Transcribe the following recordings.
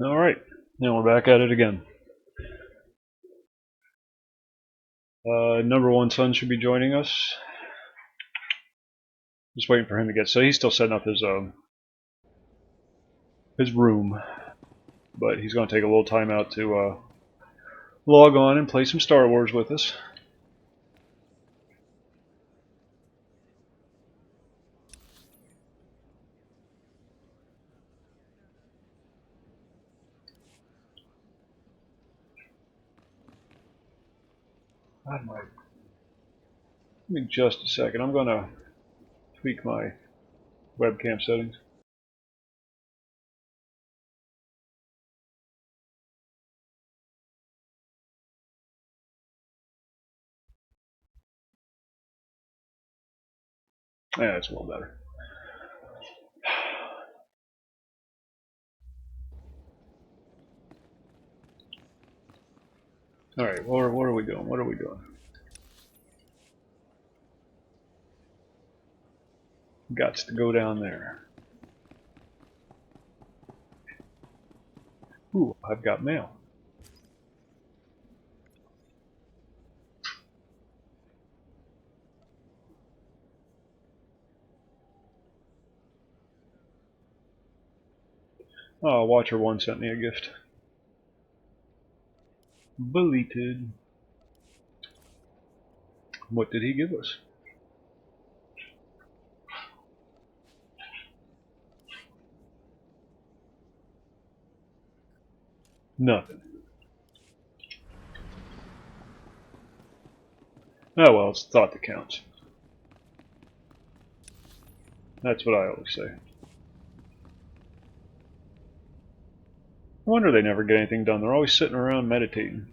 Alright, now we're back at it again. Number one son should be joining us. Just waiting for him to get. So he's still setting up his room, but he's going to take a little time out to log on and play some Star Wars with us. Give me just a second. I'm going to tweak my webcam settings. Yeah, it's a little better. Alright, what are we doing? What are we doing? Gots to go down there. Ooh, I've got mail. Oh, Watcher 1 sent me a gift. Belated. What did he give us? Nothing. Oh well, it's the thought that counts. That's what I always say. I wonder they never get anything done. They're always sitting around meditating.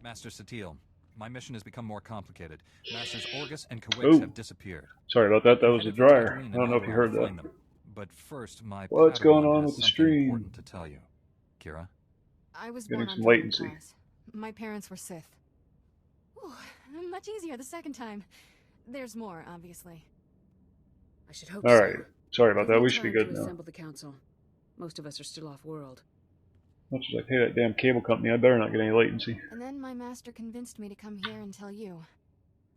Master SWtOR, my mission has become more complicated. Masters Orgus and Kawix have disappeared. Sorry about that. That was a dryer. I don't know if you heard that. But first, my What's going on has with the something stream? important to tell you. Kira? I was Getting born some on latency. class. My parents were Sith. Ooh, much easier the second time. There's more, obviously. I should hope Alright. so. Sorry about Give that. me We should be time good to now. assemble the council. Most of us are still off-world. Much as I pay that damn cable company, I better not get any latency. And then my master convinced me to come here and tell you.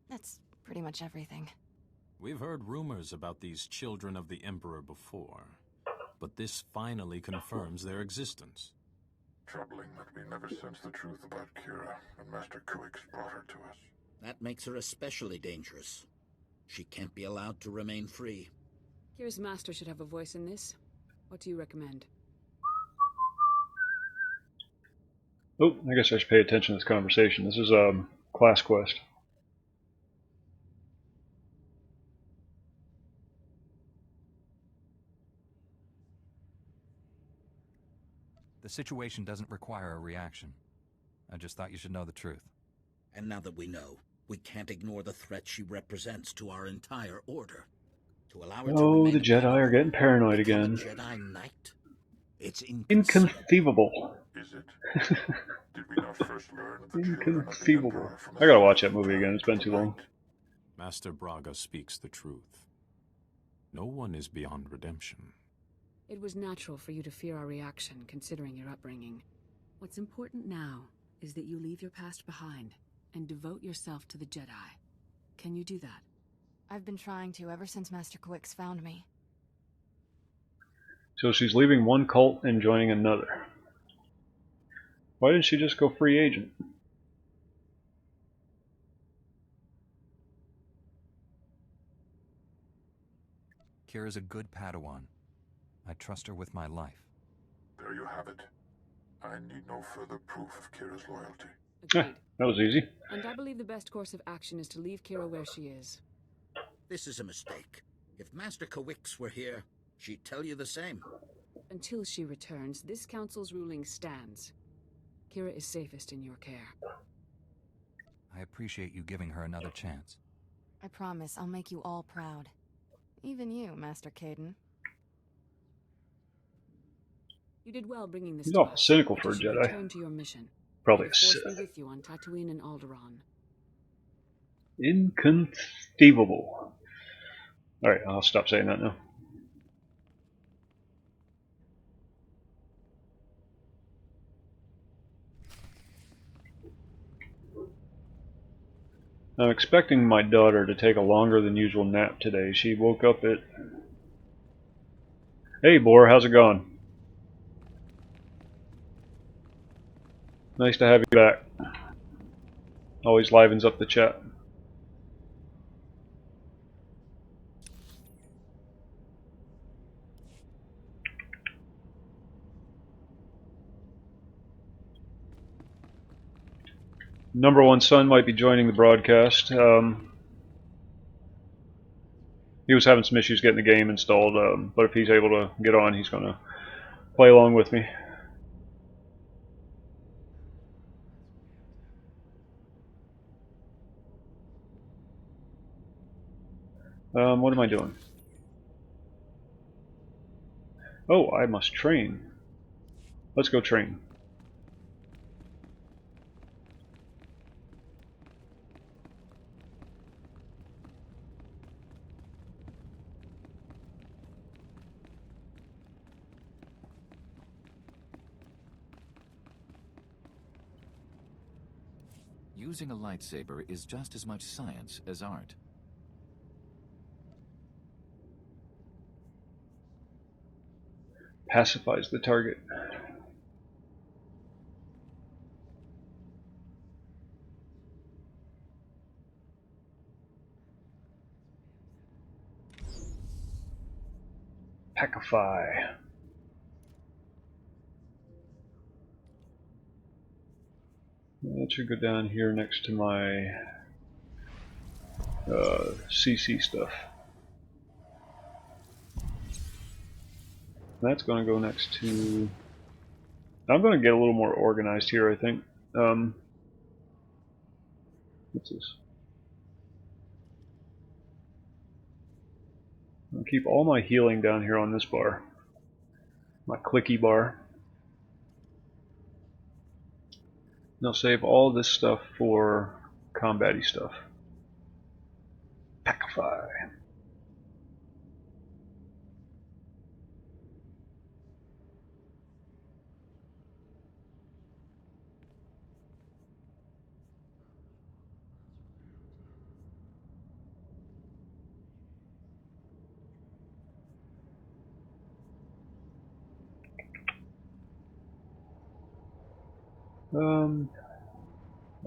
That's pretty much everything. We've heard rumors about these children of the Emperor before, but this finally confirms their existence. Troubling that we never sensed the truth about Kira when Master Kawix brought her to us. That makes her especially dangerous. She can't be allowed to remain free. Kira's master should have a voice in this. What do you recommend? Oh, I guess I should pay attention to this conversation. This is class quest. The situation doesn't require a reaction. I just thought you should know the truth. And now that we know, we can't ignore the threat she represents to our entire order. To allow her to remain the Jedi are getting paranoid again. Jedi Knight? It's Inconceivable. Is it? Did we not first learn the Inconceivable. I gotta watch that movie again. It's been too long. Master Braga speaks the truth. No one is beyond redemption. It was natural for you to fear our reaction, considering your upbringing. What's important now is that you leave your past behind and devote yourself to the Jedi. Can you do that? I've been trying to ever since Master Kawix found me. So she's leaving one cult and joining another. Why didn't she just go free agent? Kira's a good Padawan. I trust her with my life. There you have it. I need no further proof of Kira's loyalty. Agreed. That was easy. And I believe the best course of action is to leave Kira where she is. This is a mistake. If Master Kawix were here, she'd tell you the same. Until she returns, this council's ruling stands. Kira is safest in your care. I appreciate you giving her another chance. I promise I'll make you all proud. Even you, Master Caden. You did well bringing this He's to awful us, cynical but for you a should Jedi. return to your mission. Probably May a the Force Sith. be with you on Tatooine and Alderaan. Inconceivable. Alright, I'll stop saying that now. I'm expecting my daughter to take a longer than usual nap today. She woke up at... Hey, Boar, how's it going? Nice to have you back. Always livens up the chat. Number one son might be joining the broadcast. He was having some issues getting the game installed, but if he's able to get on, he's going to play along with me. What am I doing? Oh, I must train. Let's go train. Using a lightsaber is just as much science as art. Pacifies the target. Pacify. That should go down here next to my CC stuff. That's going to go next to... I'm going to get a little more organized here, I think. What's this? I'll keep all my healing down here on this bar. My clicky bar. And I'll save all this stuff for combat-y stuff. Pacify.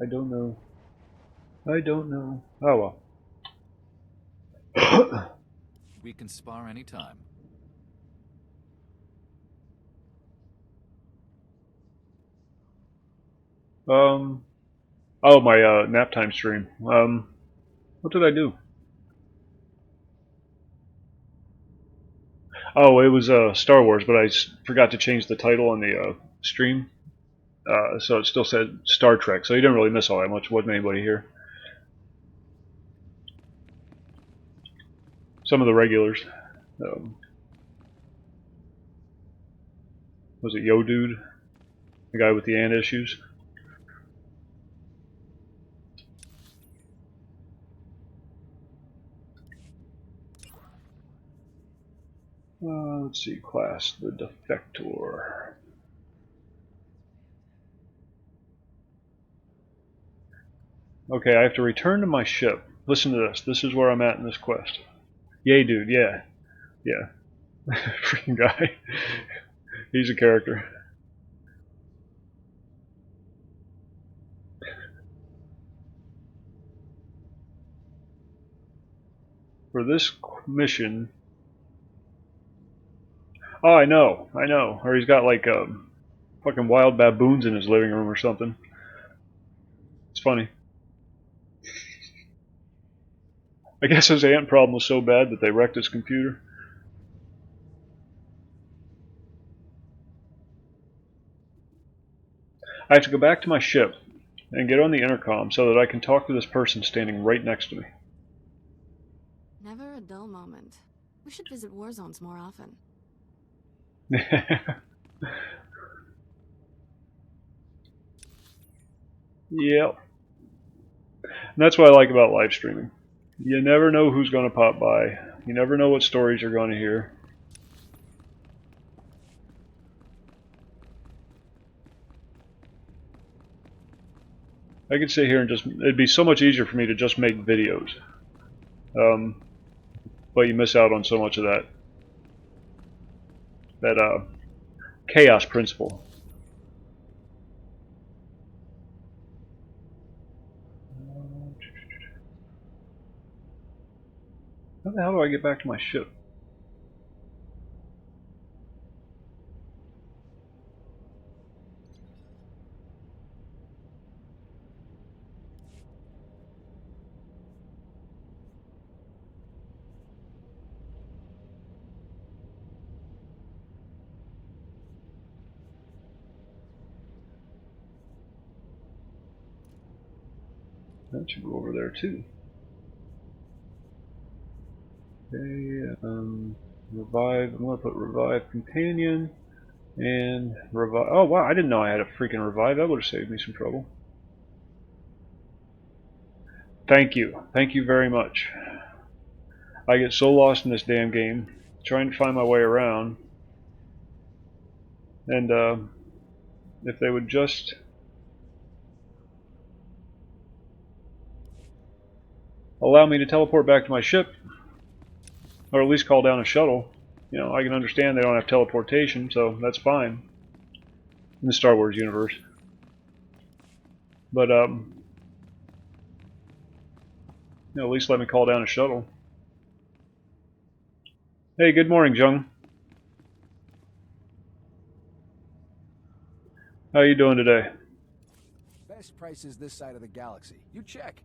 I don't know. I don't know. Oh well. We can spar anytime. Oh, my nap time stream. What did I do? Oh, it was Star Wars, but I forgot to change the title on the stream. So it still said Star Trek, so you didn't really miss all that much. Wasn't anybody here? Some of the regulars. Was it Yo Dude? The guy with the ant issues? Let's see, class, the Defector. Okay, I have to return to my ship. Listen to this. This is where I'm at in this quest. Yay, dude, yeah. Yeah. Freaking guy. He's a character. For this mission... Oh, I know. Or he's got like fucking wild baboons in his living room or something. It's funny. I guess his ant problem was so bad that they wrecked his computer. I have to go back to my ship and get on the intercom so that I can talk to this person standing right next to me. Never a dull moment. We should visit war zones more often. Yep. And that's what I like about live streaming. You never know who's going to pop by. You never know what stories you're going to hear. I could sit here and just, it'd be so much easier for me to just make videos. But you miss out on so much of that chaos principle. How the hell do I get back to my ship? That should go over there too. Okay, revive. I'm gonna put revive companion and revive. Oh wow, I didn't know I had a freaking revive. That would have saved me some trouble. Thank you very much. I get so lost in this damn game, trying to find my way around. And if they would just allow me to teleport back to my ship, or at least call down a shuttle, you know, I can understand they don't have teleportation, so that's fine in the Star Wars universe. But you know, at least let me call down a shuttle. Hey, good morning, Jung. How you doing today? Best prices this side of the galaxy. You check.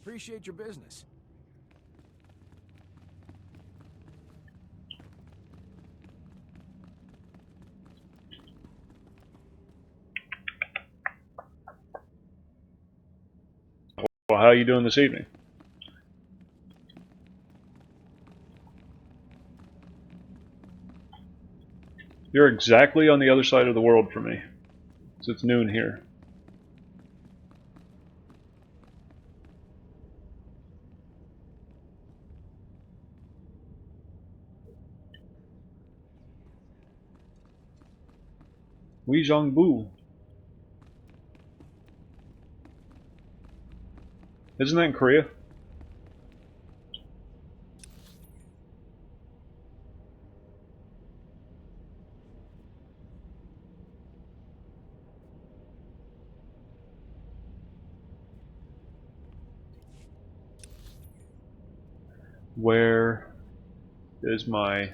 Appreciate your business. Well, how you doing this evening? You're exactly on the other side of the world from me. So it's noon here. Weijongbu. Isn't that in Korea? Where is my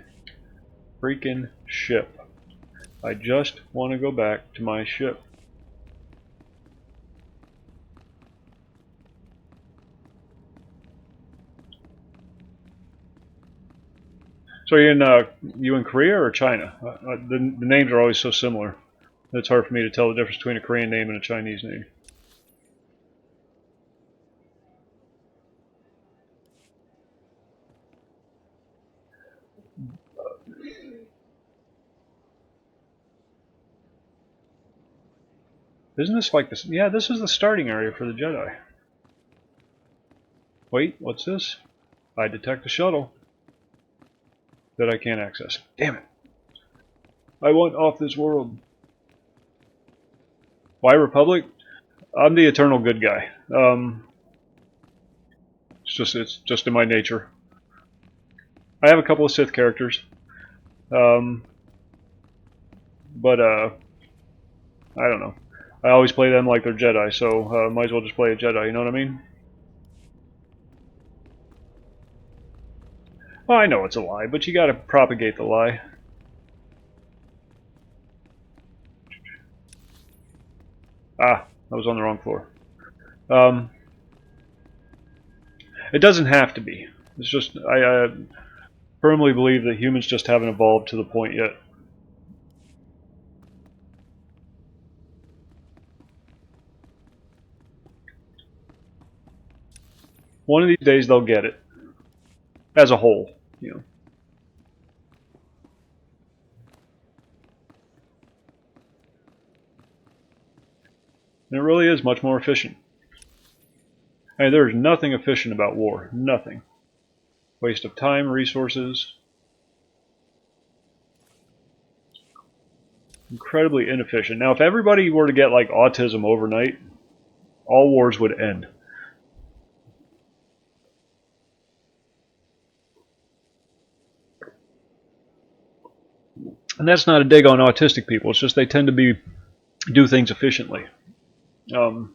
freaking ship? I just want to go back to my ship. So you in Korea or China? The names are always so similar. It's hard for me to tell the difference between a Korean name and a Chinese name. Isn't this like this? Yeah, this is the starting area for the Jedi. Wait, what's this? I detect a shuttle that I can't access. Damn it. I want off this world. Why Republic? I'm the eternal good guy. It's just in my nature. I have a couple of Sith characters. But I don't know. I always play them like they're Jedi, so might as well just play a Jedi, you know what I mean? Well, I know it's a lie, but you gotta propagate the lie. Ah, I was on the wrong floor. It doesn't have to be. It's just, I firmly believe that humans just haven't evolved to the point yet. One of these days they'll get it. as a whole, you know. And it really is much more efficient. I mean, there's nothing efficient about war. Nothing. Waste of time, resources. Incredibly inefficient. Now, if everybody were to get like autism overnight, all wars would end. And that's not a dig on autistic people. It's just they tend to do things efficiently. You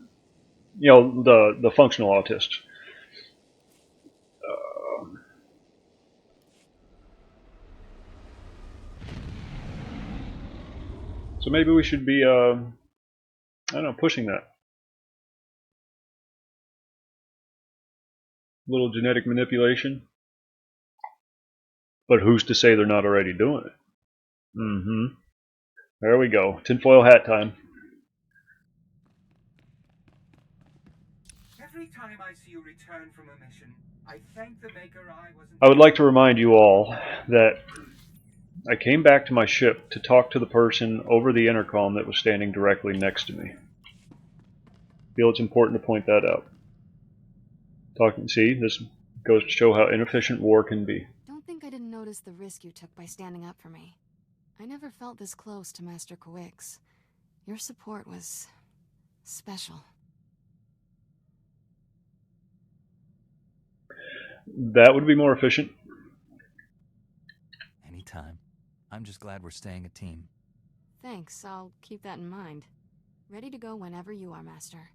know, the functional autists. So maybe we should be, I don't know, pushing that. A little genetic manipulation. But who's to say they're not already doing it? Mm-hmm. There we go. Tinfoil hat time. Every time I see you return from a mission, I thank the Maker I wasn't... I would like to remind you all that I came back to my ship to talk to the person over the intercom that was standing directly next to me. I feel it's important to point that out. See, this goes to show how inefficient war can be. Don't think I didn't notice the risk you took by standing up for me. I never felt this close to Master Kowix. Your support was special. That would be more efficient. Anytime. I'm just glad we're staying a team. Thanks, I'll keep that in mind. Ready to go whenever you are, Master.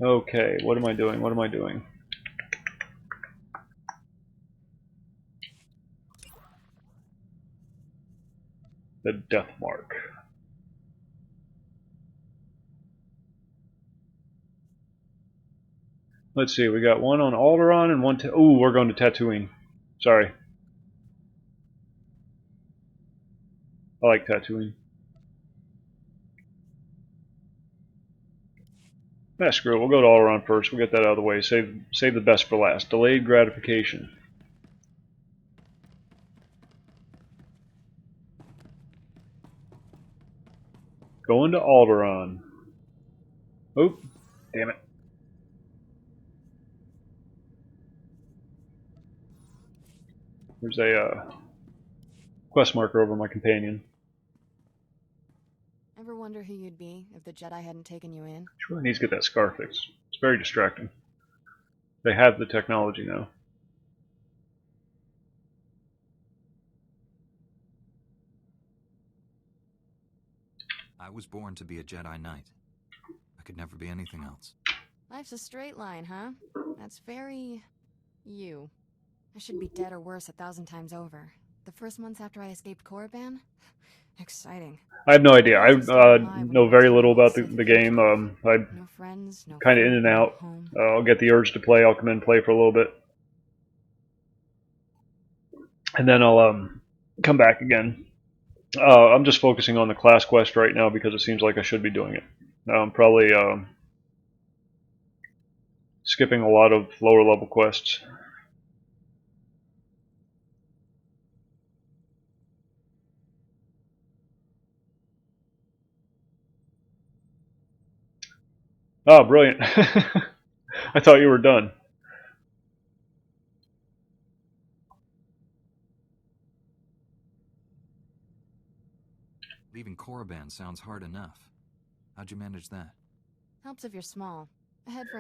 Okay, what am I doing? What am I doing? The death mark. Let's see, we got one on Alderaan and one ooh, we're going to Tatooine. Sorry. I like Tatooine. Yeah, screw it. We'll go to Alderaan first. We'll get that out of the way. Save the best for last. Delayed gratification. Going to Alderaan. Oop. Damn it. There's a quest marker over my companion. Ever wonder who you'd be if the Jedi hadn't taken you in? She really needs to get that scar fixed. It's very distracting. They have the technology now. I was born to be a Jedi Knight. I could never be anything else. Life's a straight line, huh? That's very... you. I should be dead or worse 1,000 times over. The first months after I escaped Korriban? Exciting. I have no idea. I know very little about the game. I'm no friends, no kind of in and out. I'll get the urge to play. I'll come in and play for a little bit. And then I'll come back again. I'm just focusing on the class quest right now because it seems like I should be doing it. I'm probably skipping a lot of lower level quests. Oh, brilliant. I thought you were done. Leaving Korriban sounds hard enough. How'd you manage that? Helps if you're small.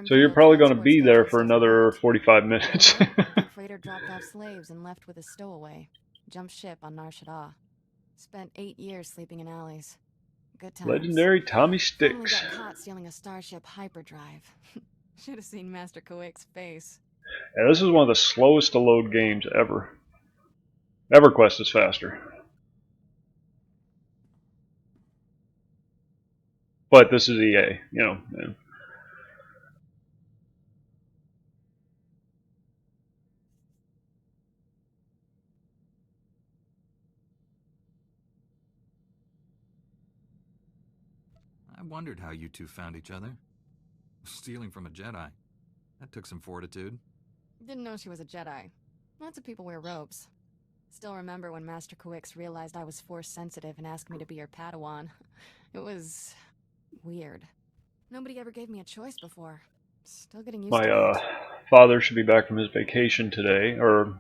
So you're probably going to be there for another 45 minutes. The freighter dropped off slaves and left with a stowaway. Jumped ship on Nar Shaddaa. Spent 8 years sleeping in alleys. Good times. Legendary Tommy Sticks. Only got caught stealing a starship hyperdrive. Should have seen Master Kowix's face. Yeah, this is one of the slowest to load games ever. EverQuest is faster. But this is EA, you know. Man. wondered how you two found each other. Stealing from a Jedi. That took some fortitude. Didn't know she was a Jedi. Lots of people wear robes. Still remember when Master Kuix realized I was Force-sensitive and asked me to be her Padawan. It was... weird. Nobody ever gave me a choice before. Still getting used to My it. father should be back from his vacation today, or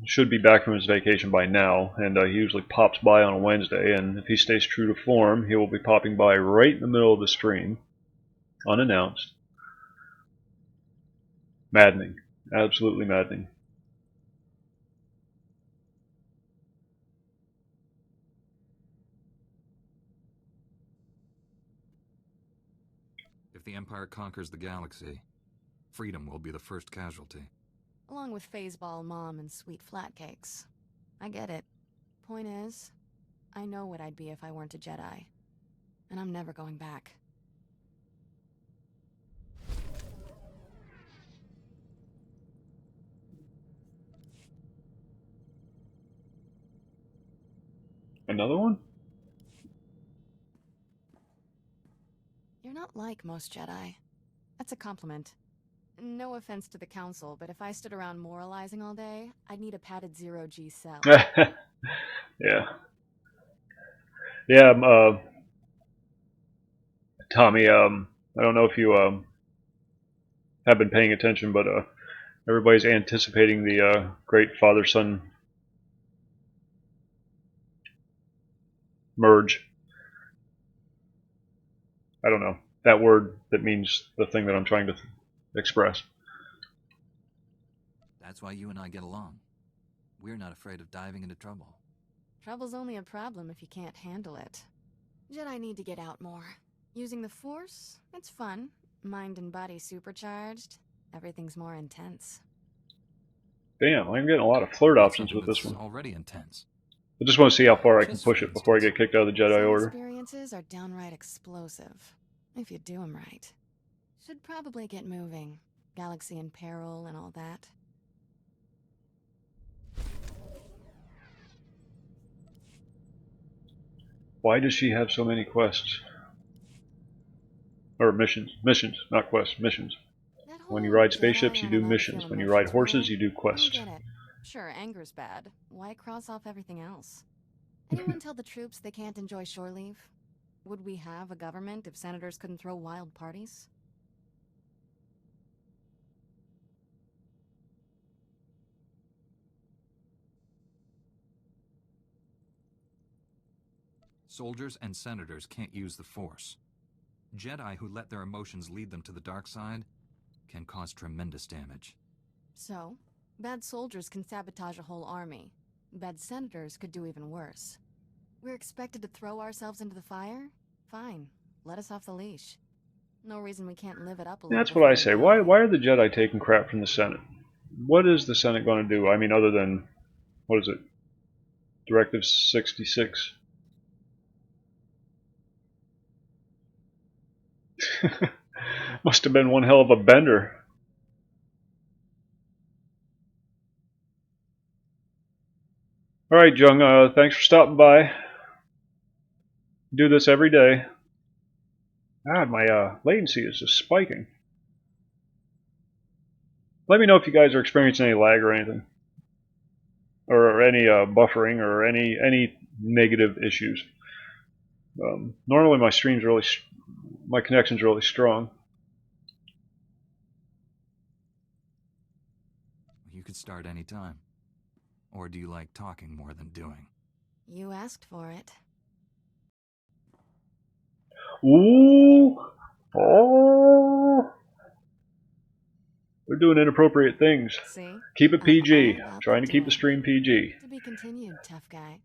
should be back from his vacation by now, and he usually pops by on a Wednesday, and if he stays true to form, he will be popping by right in the middle of the stream, unannounced. Maddening. Absolutely maddening. If the Empire conquers the galaxy, freedom will be the first casualty. Along with Phaseball Mom and sweet flatcakes. I get it. Point is, I know what I'd be if I weren't a Jedi. And I'm never going back. Another one? You're not like most Jedi. That's a compliment. No offense to the Council, but if I stood around moralizing all day, I'd need a padded zero-G cell. Yeah. Yeah, Tommy, I don't know if you have been paying attention, but everybody's anticipating the great father-son merge. I don't know. That word that means the thing that I'm trying to express. That's why you and I get along. We're not afraid of diving into trouble. Trouble's only a problem if you can't handle it. Jedi need to get out more. Using the Force, it's fun. Mind and body supercharged. Everything's more intense. Damn, I'm getting a lot of flirt options with this Something one. that's already intense. I just want to see how far I can Just push for it before I instance. get kicked out of the Jedi Some Order. experiences are downright explosive. If you do them right. Should probably get moving. Galaxy in peril and all that. Why does she have so many quests? Or missions. Missions, not quests, missions. That When you whole ride Jedi spaceships, you on do an missions. unfeel When you ride emotions horses, ride? you do I don't quests. get it. Sure, anger's bad. Why cross off everything else? Anyone tell the troops they can't enjoy shore leave? Would we have a government if senators couldn't throw wild parties? Soldiers and senators can't use the Force. Jedi who let their emotions lead them to the dark side can cause tremendous damage. So, bad soldiers can sabotage a whole army. Bad senators could do even worse. We're expected to throw ourselves into the fire? Fine. Let us off the leash. No reason we can't live it up a little. That's what I before say. we Why die. are the Jedi taking crap from the Senate? What is the Senate going to do? I mean, other than, what is it? Directive 66? Must have been one hell of a bender. Alright, Jung, thanks for stopping by. Do this every day. God, my latency is just spiking. Let me know if you guys are experiencing any lag or anything. Or any buffering or any negative issues. Normally my stream's really, my connection's really strong. You could start any time. Or do you like talking more than doing? You asked for it. Ooh! Oh! We're doing inappropriate things. See? Keep it I'm PG. all about Trying to keep the doing. stream PG. To be continued, tough guy.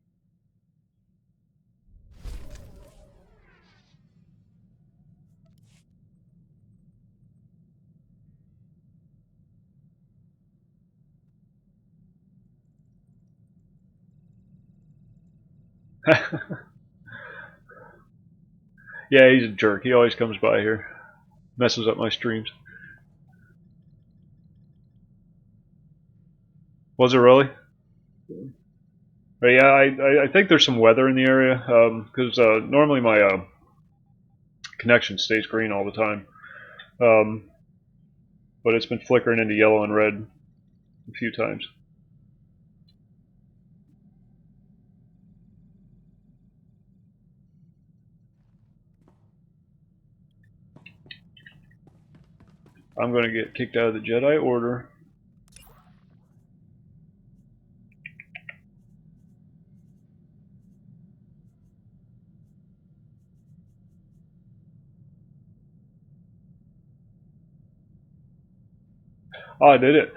Yeah, he's a jerk. He always comes by here. Messes up my streams. Was it really? But yeah, I think there's some weather in the area because normally my connection stays green all the time. But it's been flickering into yellow and red a few times. I'm going to get kicked out of the Jedi Order. Oh, I did it.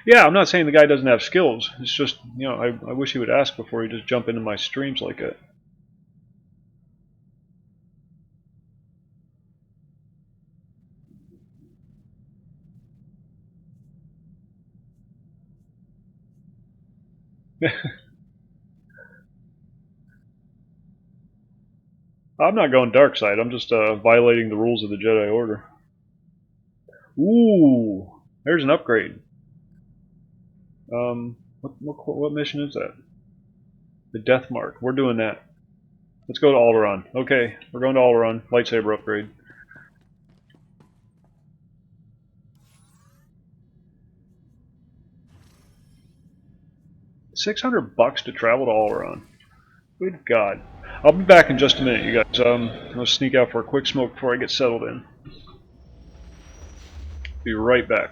Yeah, I'm not saying the guy doesn't have skills. It's just, you know, I wish he would ask before he just jump into my streams like that. I'm not going dark side. I'm just violating the rules of the Jedi Order. Ooh, there's an upgrade. What mission is that? The Death Mark. We're doing that. Let's go to Alderaan. Okay, we're going to Alderaan. Lightsaber upgrade. $600 to travel to Alderaan. Good God. I'll be back in just a minute, you guys. I'm going to sneak out for a quick smoke before I get settled in. Be right back.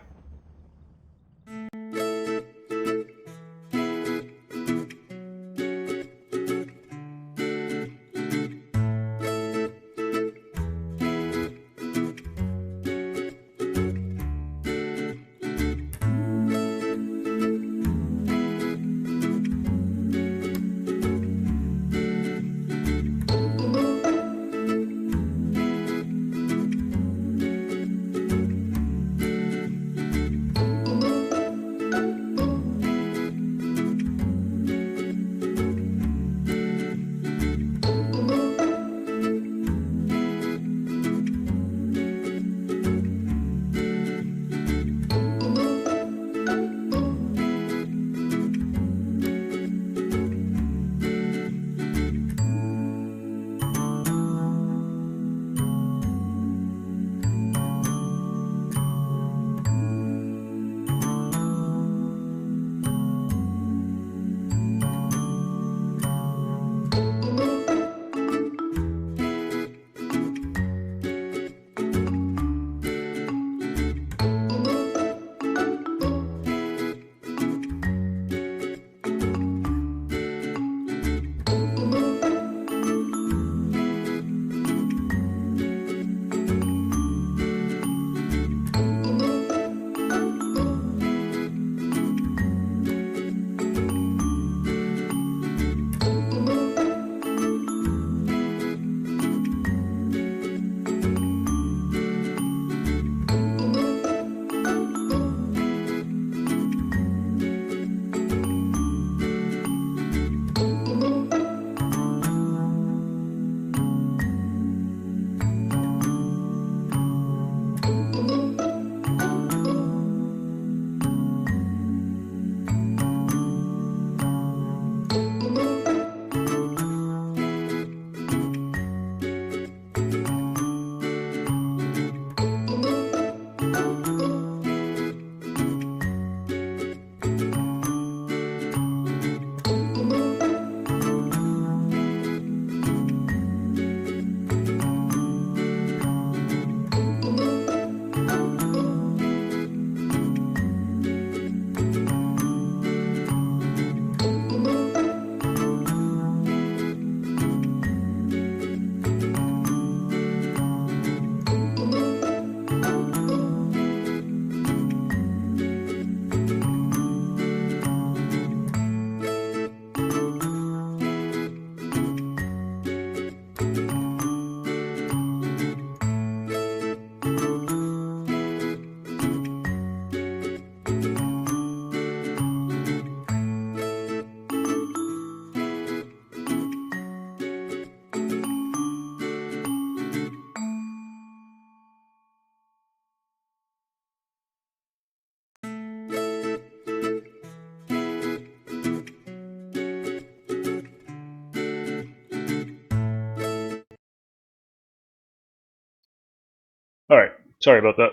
Sorry about that.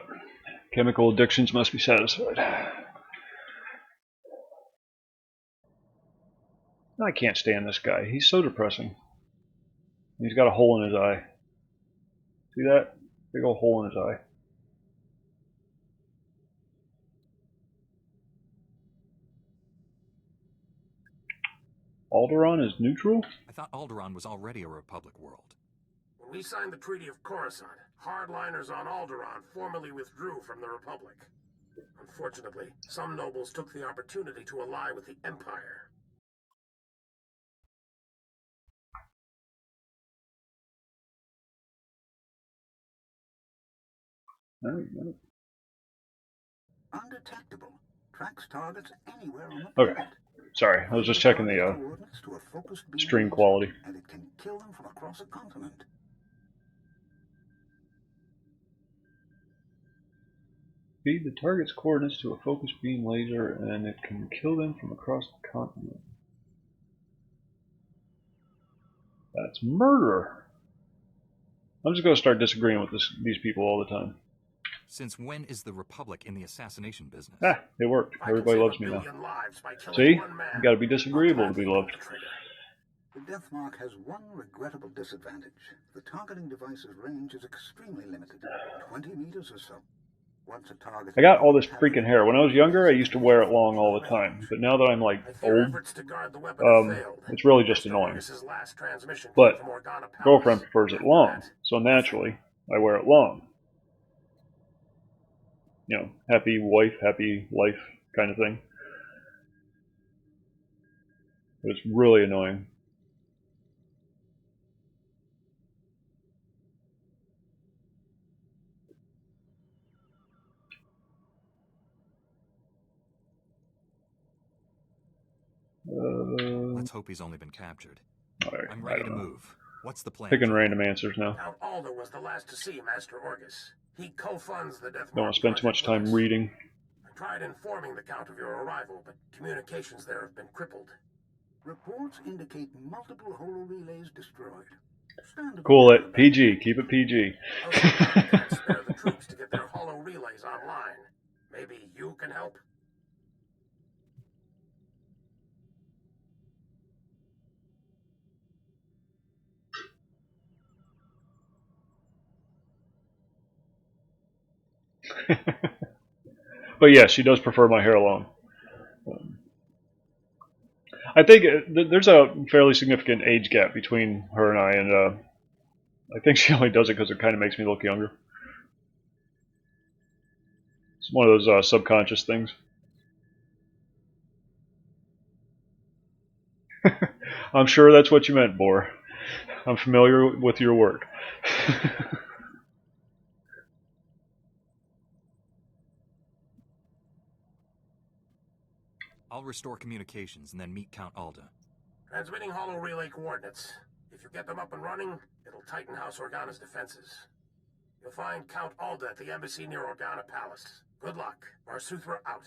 Chemical addictions must be satisfied. I can't stand this guy. He's so depressing. He's got a hole in his eye. See that? Big old hole in his eye. Alderaan is neutral? I thought Alderaan was already a Republic world. When we signed the Treaty of Coruscant, hardliners on Alderaan formally withdrew from the Republic. Unfortunately, some nobles took the opportunity to ally with the Empire. Undetectable. Tracks targets anywhere on the planet. Okay. Sorry, I was just checking the stream quality. And it can kill them from across a continent. Feed the target's coordinates to a focus beam laser and it can kill them from across the continent. That's murder. I'm just going to start disagreeing with these people all the time. Since when is the Republic in the assassination business? Ah, it worked. Everybody loves me now. See? You gotta be disagreeable to be loved. The Death Mark has one regrettable disadvantage. The targeting device's range is extremely limited. 20 meters or so. Once a target... I got all this freaking hair. When I was younger, I used to wear it long all the time. But now that I'm, like, old, it's really just annoying. But girlfriend prefers it long, so naturally, I wear it long. You know, happy wife, happy life kind of thing. But it's really annoying. Let's hope he's only been captured. Right, I'm ready to move. What's the plan? Picking random answers now. Count Alder was the last to see Master Orgus. He co-funds the Death Mark. Don't want to spend too much time reading. I tried informing the Count of your arrival, but communications there have been crippled. Reports indicate multiple holo relays destroyed. Cool it. PG. Keep it PG. Can't spare the troops to get their holo relays online. Maybe you can help? But yeah, she does prefer my hair long. I think there's a fairly significant age gap between her and I, and I think she only does it because it kind of makes me look younger. It's one of those subconscious things. I'm sure that's what you meant, Bor. I'm familiar with your work. I'll restore communications and then meet Count Alda. Transmitting holo relay coordinates. If you get them up and running, it'll tighten House Organa's defenses. You'll find Count Alda at the embassy near Organa Palace. Good luck. SWtOR out.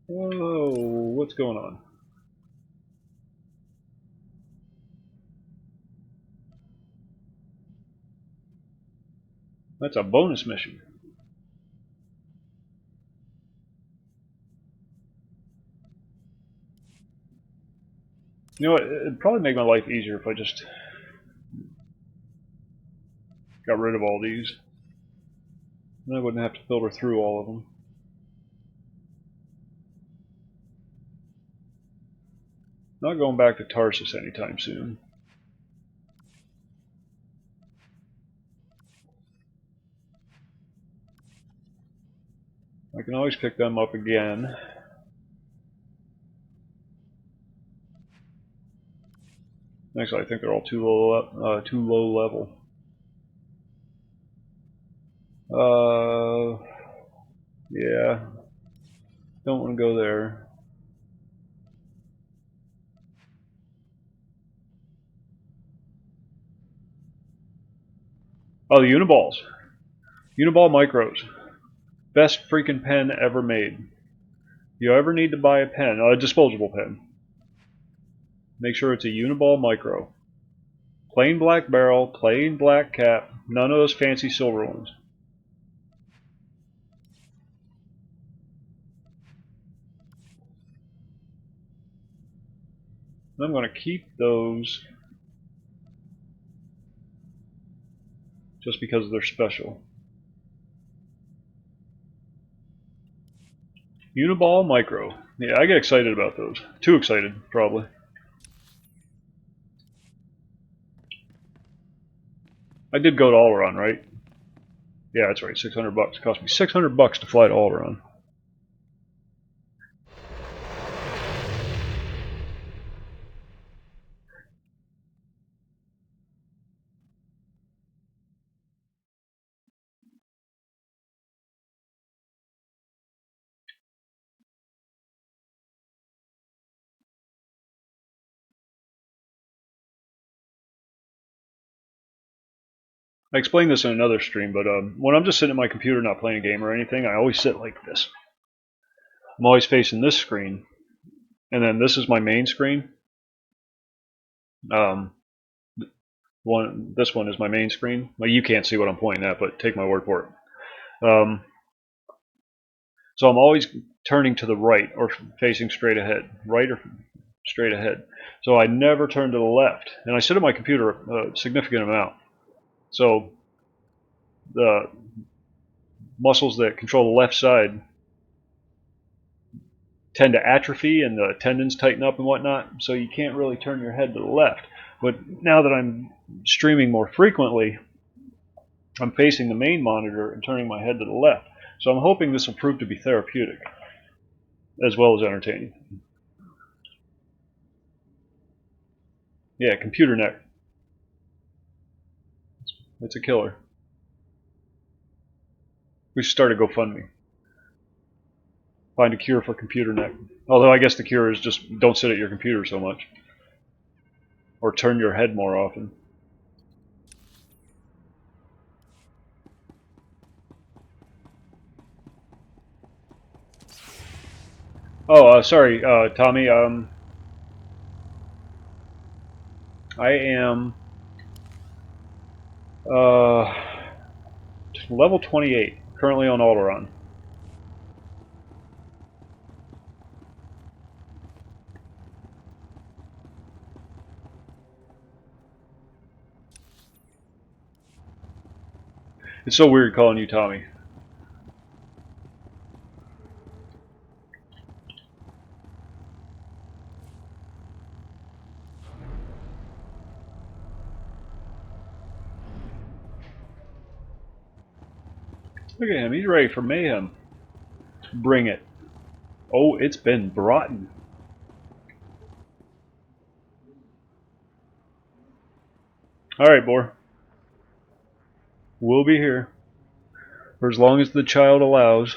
Whoa, what's going on? That's a bonus mission. You know what, it'd probably make my life easier if I just got rid of all these. Then I wouldn't have to filter through all of them. Not going back to Tarsus anytime soon. I can always pick them up again. Actually, I think they're all too low level. Yeah. Don't want to go there. Oh, the Uniballs. Uniball Micros. Best freaking pen ever made. you ever need to buy a pen, a disposable pen, make sure it's a Uniball Micro. Plain black barrel, plain black cap, none of those fancy silver ones. I'm going to keep those just because they're special. Uniball Micro. Yeah, I get excited about those. Too excited, probably. I did go to Oleron, right? Yeah, that's right. $600. It cost me $600 to fly to Oleron. I explained this in another stream, but when I'm just sitting at my computer not playing a game or anything, I always sit like this. I'm always facing this screen, and then this is my main screen. This one is my main screen. Well, you can't see what I'm pointing at, but take my word for it. So I'm always turning to the right or facing straight ahead, right or straight ahead. So I never turn to the left, and I sit at my computer a significant amount. So the muscles that control the left side tend to atrophy and the tendons tighten up and whatnot, so you can't really turn your head to the left. But now that I'm streaming more frequently, I'm facing the main monitor and turning my head to the left. So I'm hoping this will prove to be therapeutic as well as entertaining. Yeah, computer neck. It's a killer. We should start a GoFundMe. Find a cure for computer neck. Although I guess the cure is just don't sit at your computer so much. Or turn your head more often. Oh, sorry, Tommy. I am level 28, currently on Alderaan. It's so weird calling you Tommy. Look at him, he's ready for mayhem. Bring it. Oh, it's been brought in. Alright, Boar. We'll be here. For as long as the child allows.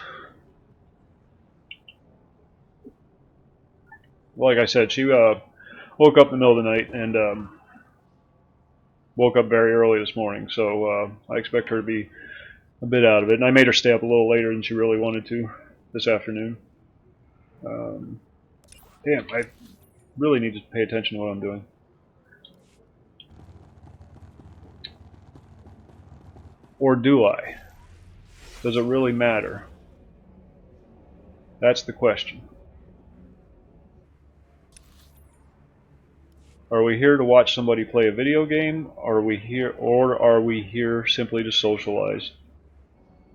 Like I said, she woke up in the middle of the night and woke up very early this morning, so I expect her to be a bit out of it. And I made her stay up a little later than she really wanted to this afternoon. Damn, I really need to pay attention to what I'm doing. Or do I? Does it really matter? That's the question. Are we here to watch somebody play a video game? Are we here simply to socialize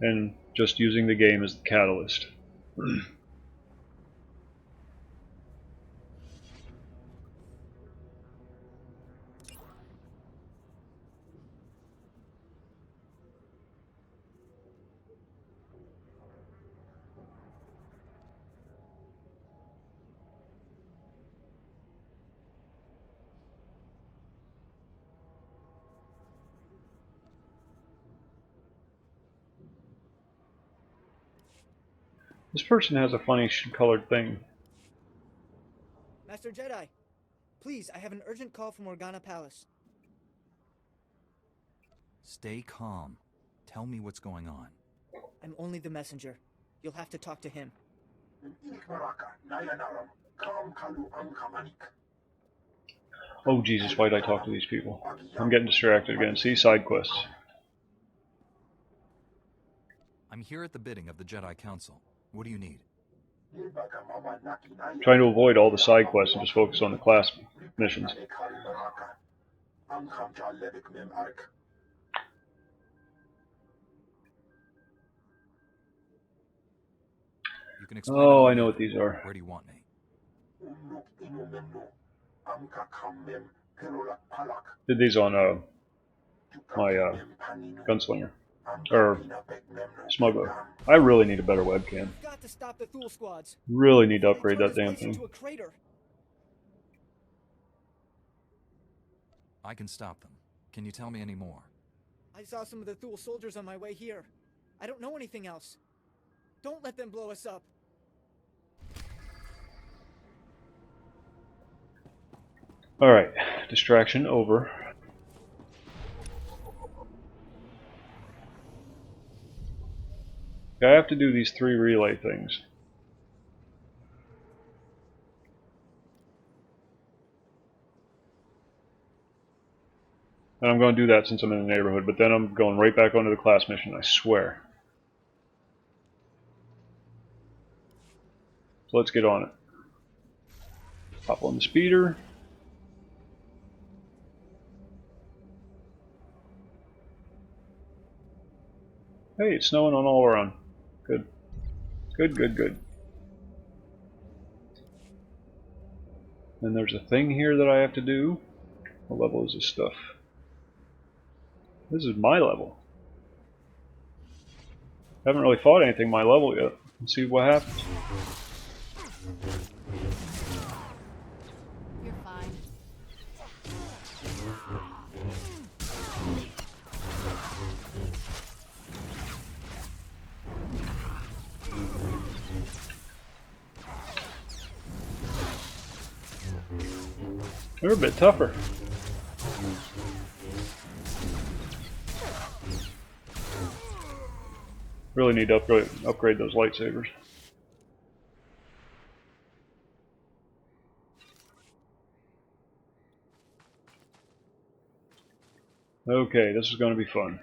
and just using the game as the catalyst? This person has a funny colored thing. Master Jedi, please, I have an urgent call from Organa Palace. Stay calm. Tell me what's going on. I'm only the messenger. You'll have to talk to him. Oh Jesus, why did I talk to these people? I'm getting distracted again. See, side quests. I'm here at the bidding of the Jedi Council. What do you need? Trying to avoid all the side quests and just focus on the class missions. You can explain Oh, it all I know later. what these are. Where do you want me? Did these on my gunslinger or smuggler. I really need a better webcam. We've got to stop the Thule squads. Really need to upgrade Turn that this damn place thing. into a crater. I can stop them. Can you tell me any more? I saw some of the Thule soldiers on my way here. I don't know anything else. Don't let them blow us up. Alright, distraction over. I have to do these 3 relay things. And I'm going to do that since I'm in the neighborhood, but then I'm going right back onto the class mission, I swear. So let's get on it. Hop on the speeder. Hey, it's snowing on all around. Good. Good, good, good. And there's a thing here that I have to do. What level is this stuff? This is my level. I haven't really fought anything my level yet. Let's see what happens. You're fine. They're a bit tougher. Really need to upgrade those lightsabers. Okay, this is going to be fun.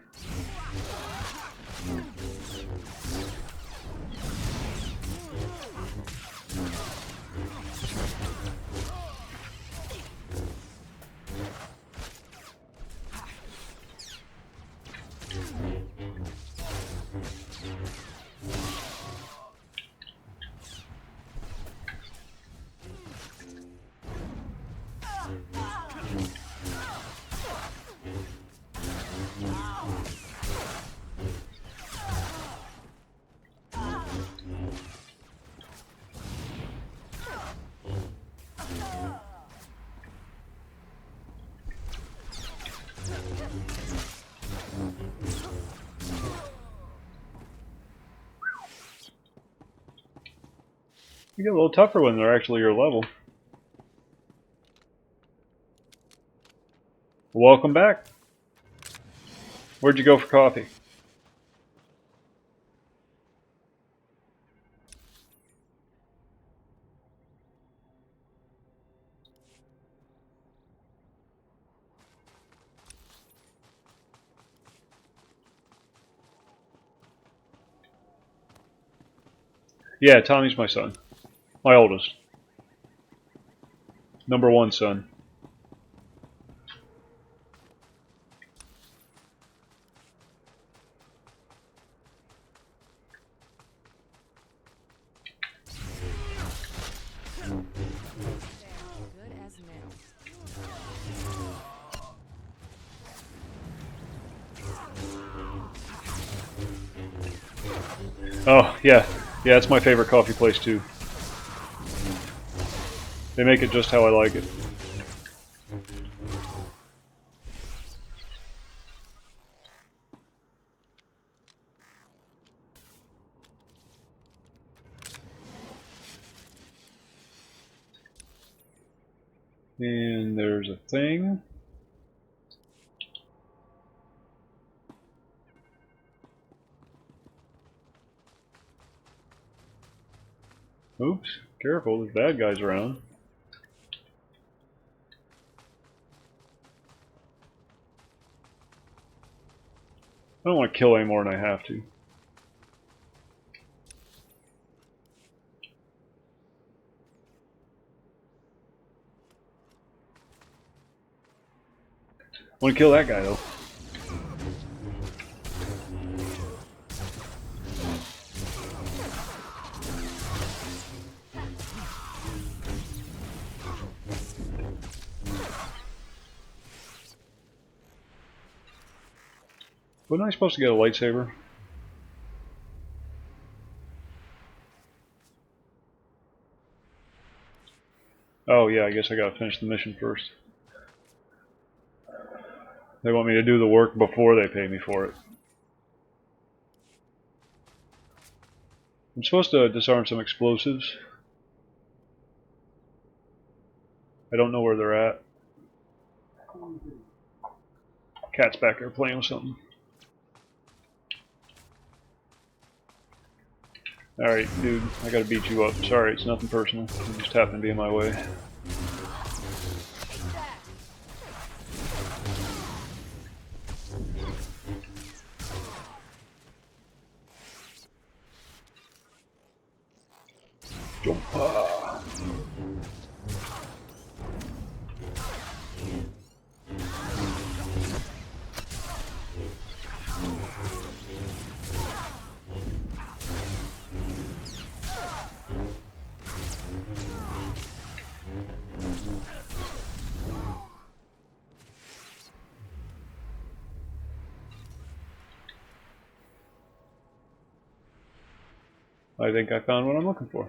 You get a little tougher when they're actually your level. Welcome back. Where'd you go for coffee? Yeah, Tommy's my son. My oldest. Number 1 son. Good as new. Oh, yeah. Yeah, it's my favorite coffee place too. They make it just how I like it. And there's a thing. Oops, careful, there's bad guys around. I don't want to kill any more than I have to. I want to kill that guy though. Wasn't I supposed to get a lightsaber? Oh yeah, I guess I gotta finish the mission first. They want me to do the work before they pay me for it. I'm supposed to disarm some explosives. I don't know where they're at. Cat's back there playing with something. Alright, dude, I gotta beat you up. Sorry, it's nothing personal. You just happen to be in my way. Jump. I think I found what I'm looking for.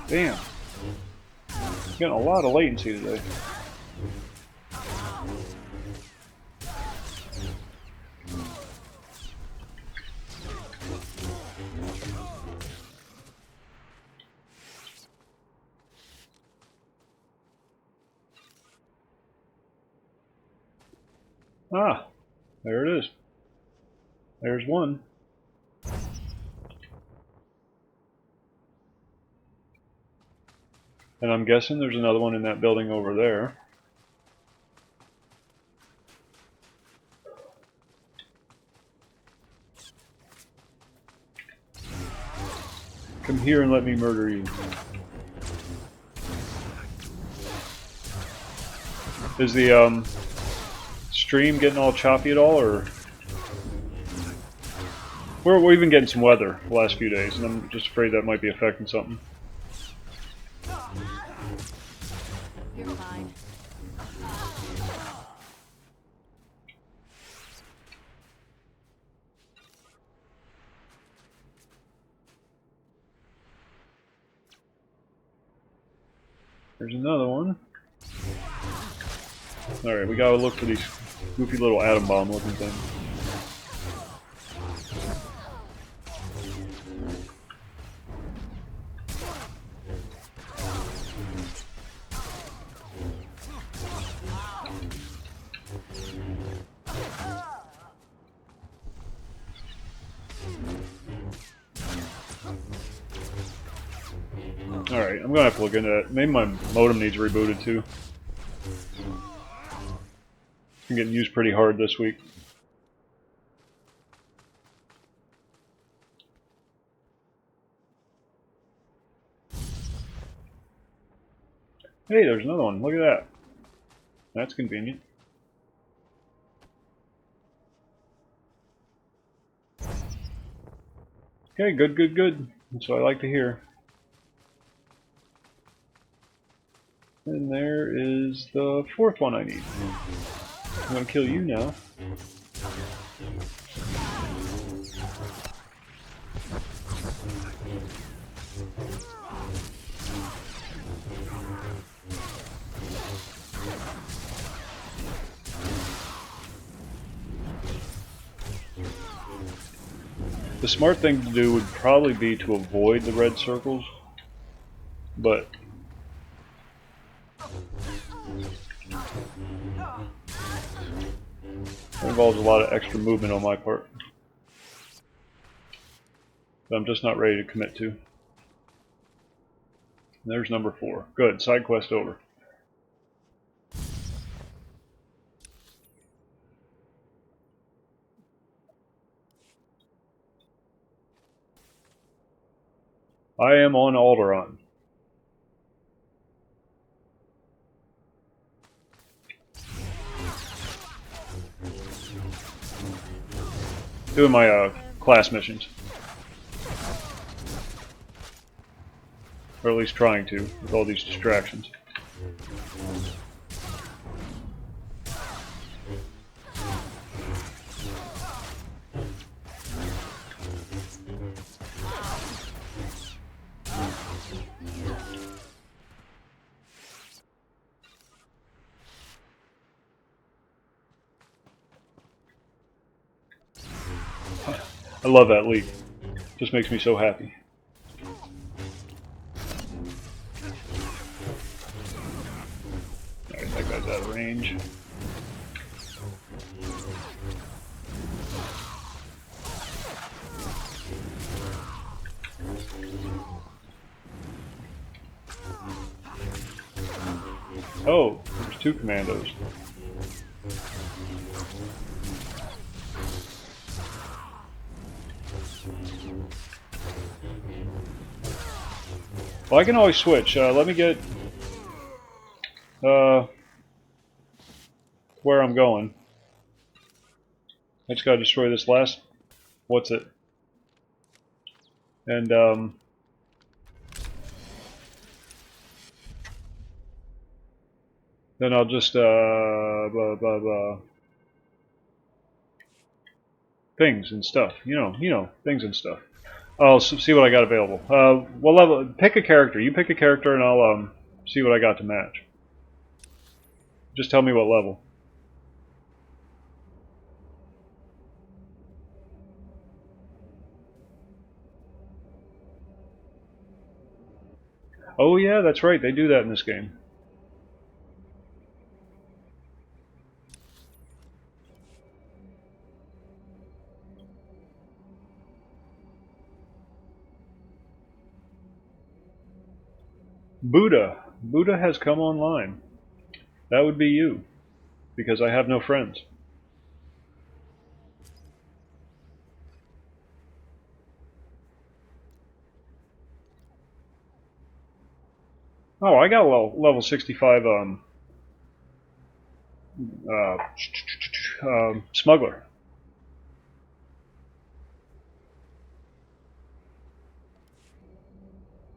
Damn. Getting a lot of latency today. Ah, there it is. There's one. And I'm guessing there's another one in that building over there. Come here and let me murder you. Is the stream getting all choppy at all, or we've been getting some weather the last few days, and I'm just afraid that might be affecting something. You're fine. There's another one. Alright, we gotta look for these goofy little atom bomb looking things. Alright, I'm gonna have to look into that. Maybe my modem needs rebooted too. I'm getting used pretty hard this week. Hey, there's another one. Look at that. That's convenient. Okay, good, good, good. That's what I like to hear. And there is the fourth one I need. I'm gonna kill you now. The smart thing to do would probably be to avoid the red circles, but that involves a lot of extra movement on my part that I'm just not ready to commit to. There's number 4. Good, side quest over. I am on Alderaan. Doing my class missions. Or at least trying to, with all these distractions. I love that leap. Just makes me so happy. Alright, that guy's out of range. Oh, there's 2 commandos. Well, I can always switch. Let me get where I'm going. I just gotta destroy this last. What's it? And then I'll just blah blah blah. Things and stuff. You know, things and stuff. I'll see what I got available. What level? Pick a character. You pick a character, and I'll see what I got to match. Just tell me what level. Oh yeah, that's right. They do that in this game. Buddha. Buddha has come online. That would be you, because I have no friends. Oh, I got a level 65 smuggler.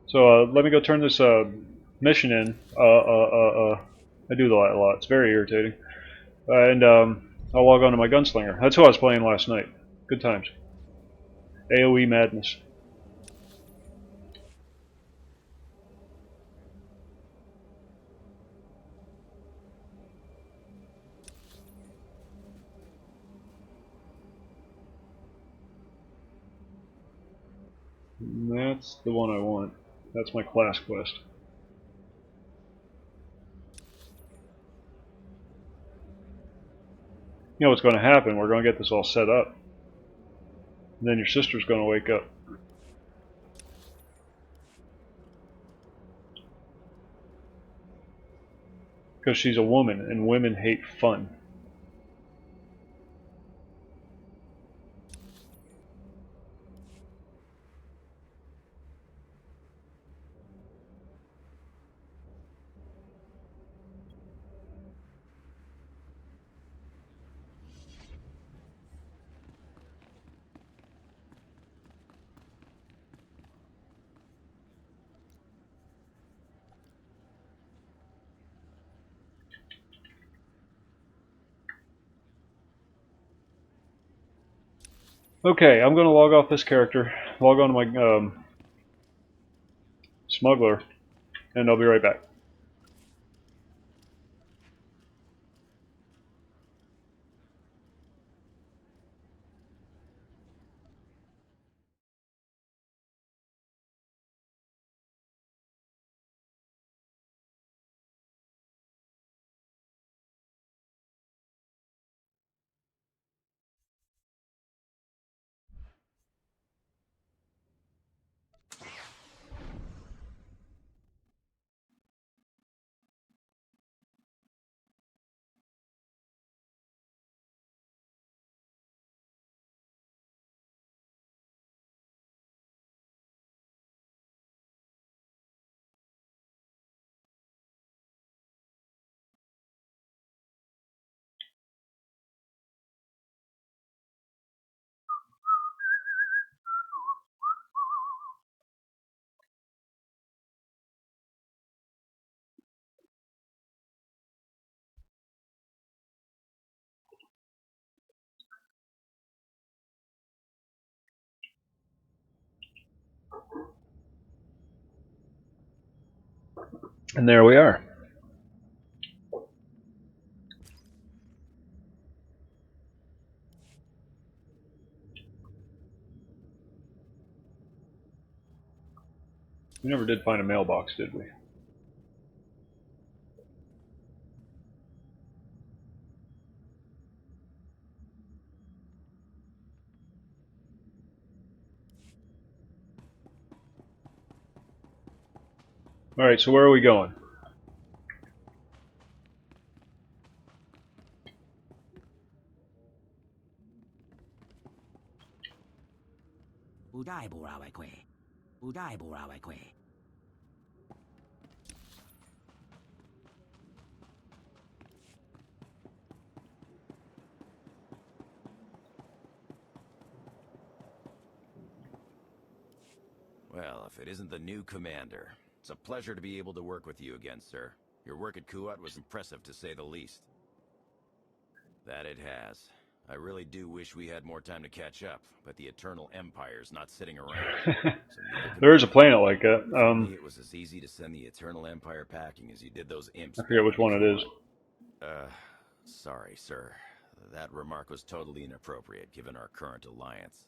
So let me go turn this mission in. I do that a lot. It's very irritating. And I'll log on to my gunslinger. That's who I was playing last night. Good times. AoE madness. And that's the one I want. That's my class quest. You know what's going to happen? We're going to get this all set up. And then your sister's going to wake up. Because she's a woman, and women hate fun. Okay, I'm going to log off this character, log on to my smuggler, and I'll be right back. And there we are. We never did find a mailbox, did we? Alright, so where are we going? Well, if it isn't the new commander. It's a pleasure to be able to work with you again, sir. Your work at Kuat was impressive, to say the least. That it has. I really do wish we had more time to catch up, but the Eternal Empire's not sitting around. So neither can There is a we. planet like that. If only it was as easy to send the Eternal Empire packing as you did those imps. I forget which one it is. Sorry, sir. That remark was totally inappropriate, given our current alliance.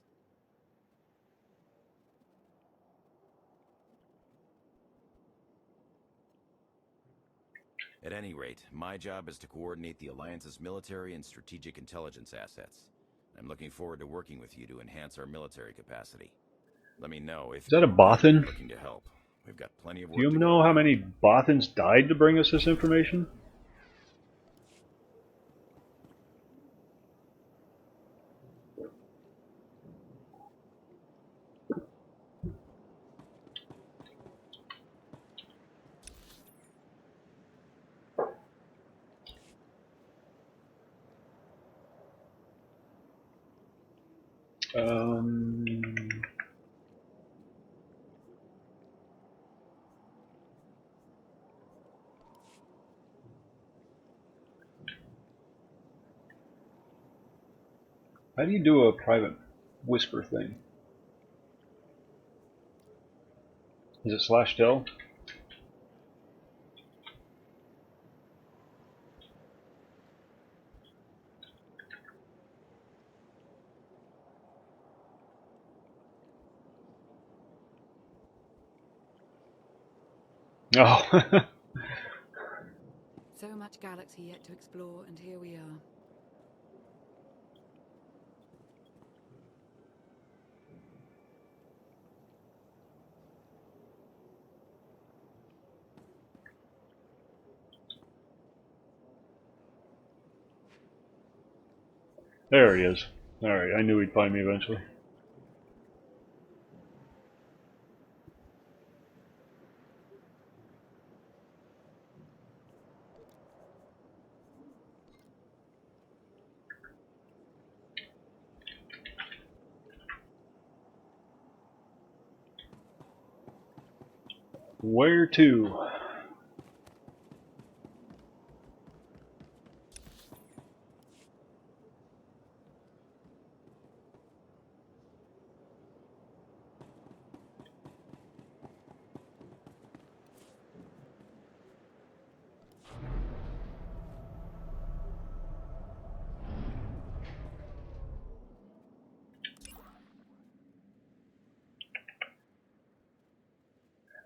At any rate, my job is to coordinate the Alliance's military and strategic intelligence assets. I'm looking forward to working with you to enhance our military capacity. Let me know if Is that a you're Bothan? looking to help. We've got plenty of Do work you to go know how around. many Bothans died to bring us this information? Um, how do you do a private whisper thing? Is it /del? Oh. So much galaxy yet to explore, and here we are. There he is. Alright, I knew he'd find me eventually. Where to?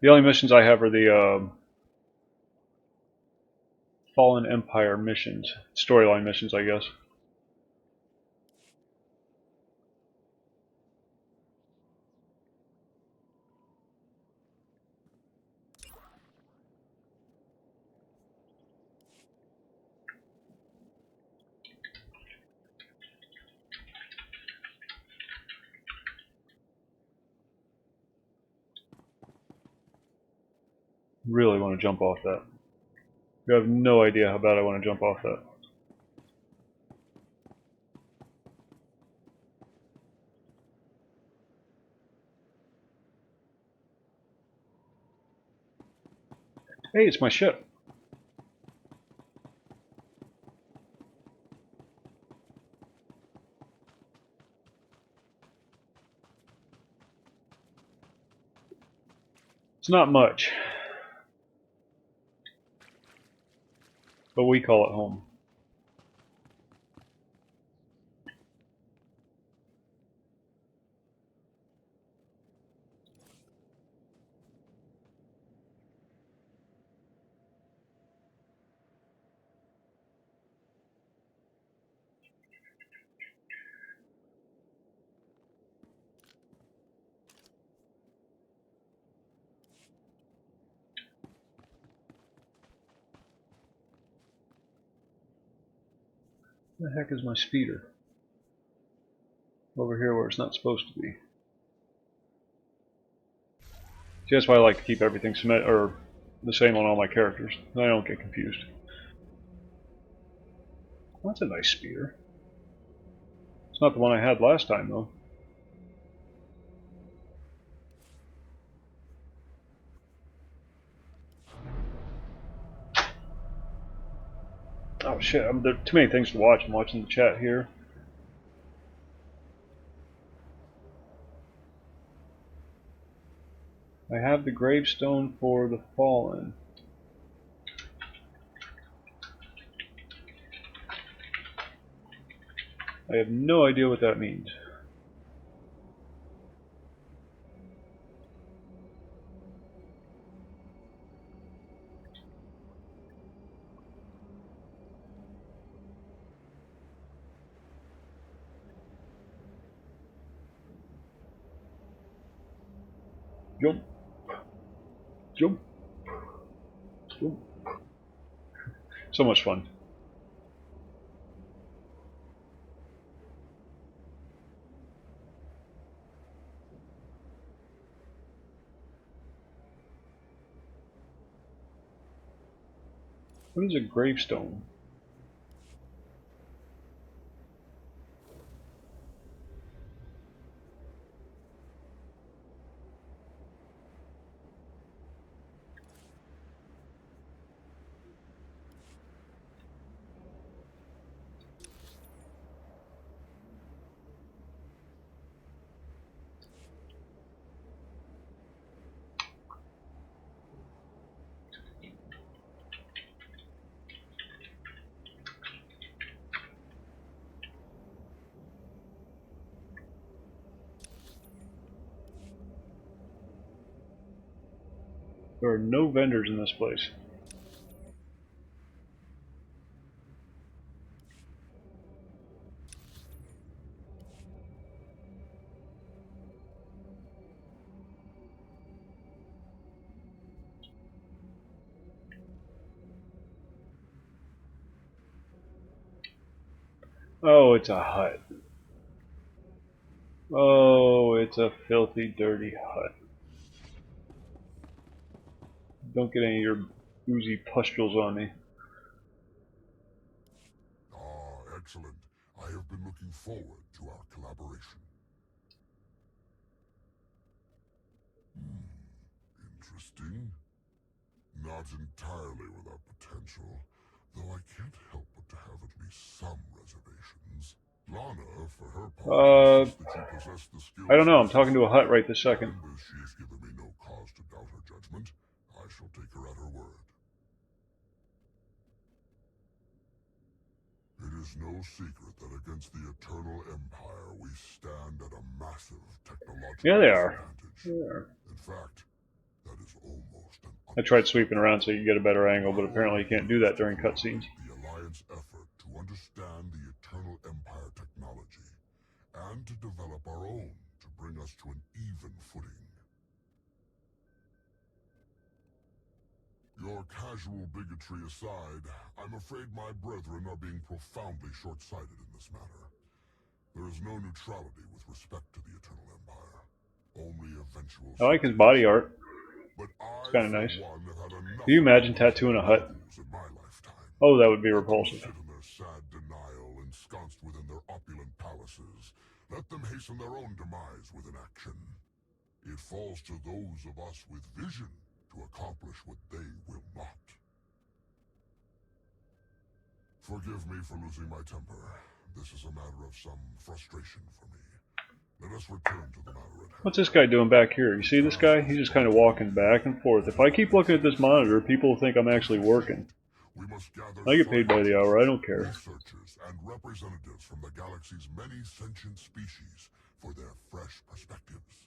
The only missions I have are the Fallen Empire missions. Storyline missions, I guess. Really want to jump off that. You have no idea how bad I want to jump off that. Hey, it's my ship. It's not much. we call it home. Where the heck is my speeder? Over here where it's not supposed to be. See, that's why I like to keep everything the same on all my characters. I don't get confused. That's a nice speeder. It's not the one I had last time though. Oh shit, there are too many things to watch. I'm watching the chat here. I have the gravestone for the fallen. I have no idea what that means. Jump. Jump. Jump. So much fun. What is a gravestone? There are no vendors in this place. Oh, it's a hut. Oh, it's a filthy, dirty hut. Don't get any of your oozy pustules on me. Ah, excellent. I have been looking forward to our collaboration. Interesting. Not entirely without potential, though I can't help but to have at least some reservations. Lana, for her part, insists that you possess the skills. I don't know. I'm talking to a hut right this second. And as she has given me no cause to doubt her judgment, I shall take her at her word. It is no secret that against the Eternal Empire we stand at a massive technological disadvantage. In fact, that is almost an I tried sweeping around so you get a better angle, but apparently you can't do that during cutscenes. The Alliance effort to understand the Eternal Empire technology and to develop our own to bring us to an even footing. Your casual bigotry aside, I'm afraid my brethren are being profoundly short-sighted in this matter. There is no neutrality with respect to the Eternal Empire. Only eventual... I like his body art. It's kind of nice. Can you imagine tattooing a hut? Oh, that would be repulsive. Sit in their sad denial, ensconced within their opulent palaces. Let them hasten their own demise with inaction. It falls to those of us with vision to accomplish what they will not. Forgive me for losing my temper. This is a matter of some frustration for me. Let us return to the matter at hand. What's this guy doing back here? You see this guy? He's just kind of walking back and forth. If I keep looking at this monitor, people will think I'm actually working. We must gather I get paid by the hour, I don't care. researchers, and representatives from the galaxy's many sentient species for their fresh perspectives.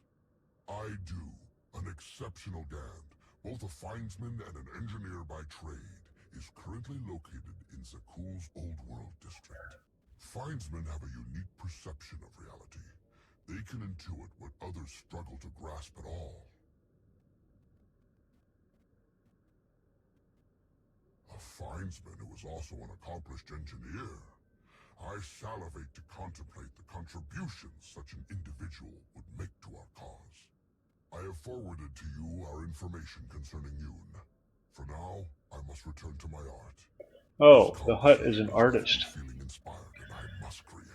I do, an exceptional Gand, both a findsman and an engineer by trade, is currently located in Zakuul's Old World district. Findsmen have a unique perception of reality. They can intuit what others struggle to grasp at all. A findsman who is also an accomplished engineer. I salivate to contemplate the contributions such an individual would make to our cause. I have forwarded to you our information concerning Yoon. For now, I must return to my art. Oh, the Hutt is an artist. Feeling inspired, and I must create.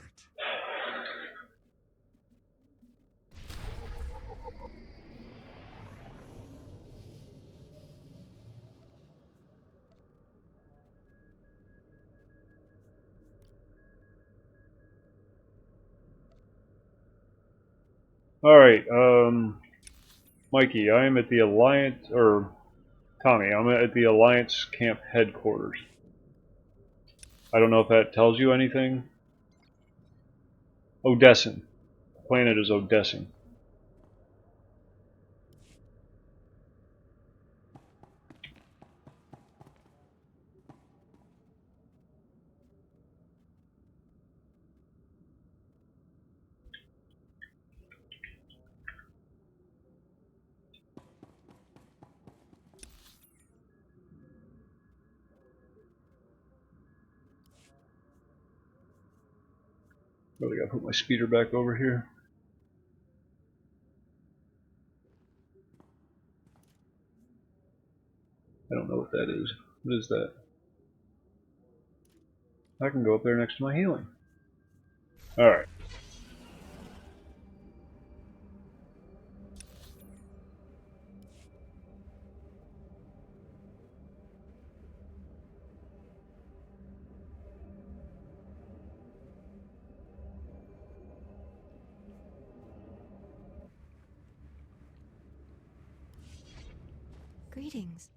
Alright, Mikey, I am at the Alliance, or Tommy, I'm at the Alliance camp headquarters. I don't know if that tells you anything. Odessin. The planet is Odessin. Really gotta put my speeder back over here. I don't know what that is. What is that? I can go up there next to my healing. Alright. Greetings.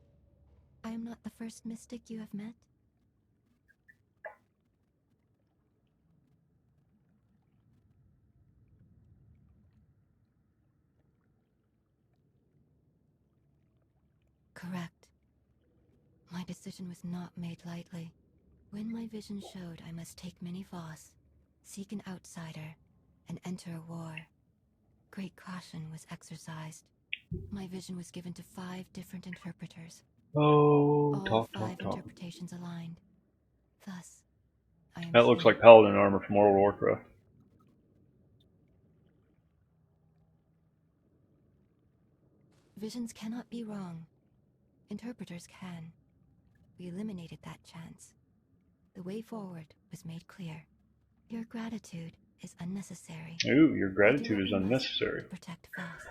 I am not the first mystic you have met. Correct. My decision was not made lightly. When my vision showed I must take many Voss, seek an outsider, and enter a war, great caution was exercised. My vision was given to 5 different interpreters. Oh, All talk. interpretations aligned. Thus, I am That looks here. like Paladin armor from World of Warcraft. Visions cannot be wrong. Interpreters can. We eliminated that chance. The way forward was made clear. Your gratitude is unnecessary. Ooh, your gratitude is unnecessary. Protect Voss.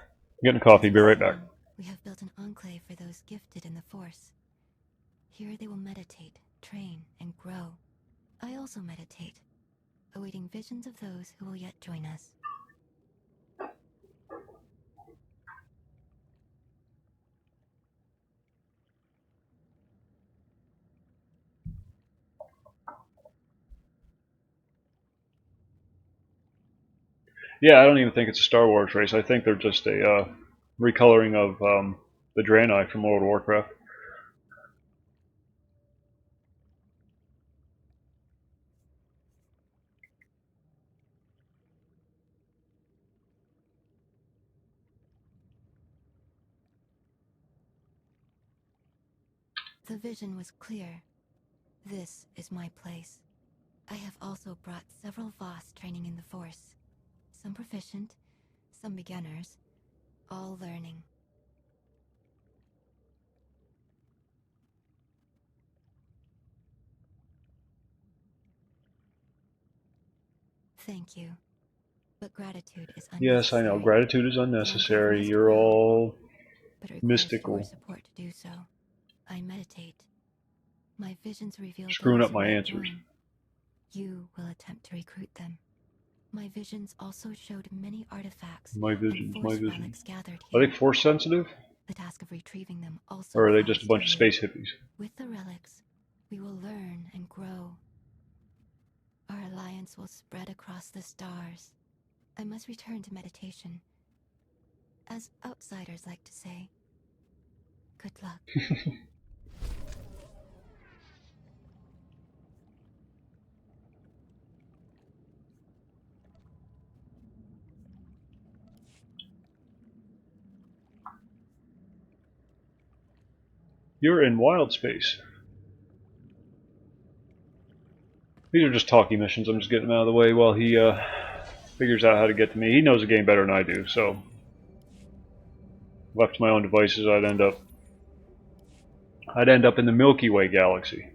Getting coffee, be right back. We have built an enclave for those gifted in the Force. Here they will meditate, train, and grow. I also meditate, awaiting visions of those who will yet join us. Yeah, I don't even think it's a Star Wars race. I think they're just a recoloring of the Draenei from World of Warcraft. The vision was clear. This is my place. I have also brought several Voss training in the Force. Some proficient, some beginners, all learning. Thank you. But gratitude is unnecessary. Yes, I know. Gratitude is unnecessary. You're all mystical. Support to do so. I meditate. My visions reveal Screwing those up my who answers. join. You will attempt to recruit them. My visions also showed many artifacts. My visions. Gathered Are here. they Force sensitive? The task of retrieving them also. Or are they just a bunch of space hippies? With the relics, we will learn and grow. Our alliance will spread across the stars. I must return to meditation. As outsiders like to say, good luck. You're in wild space. These are just talkie missions. I'm just getting them out of the way while he figures out how to get to me. He knows the game better than I do, so left to my own devices, I'd end up in the Milky Way galaxy.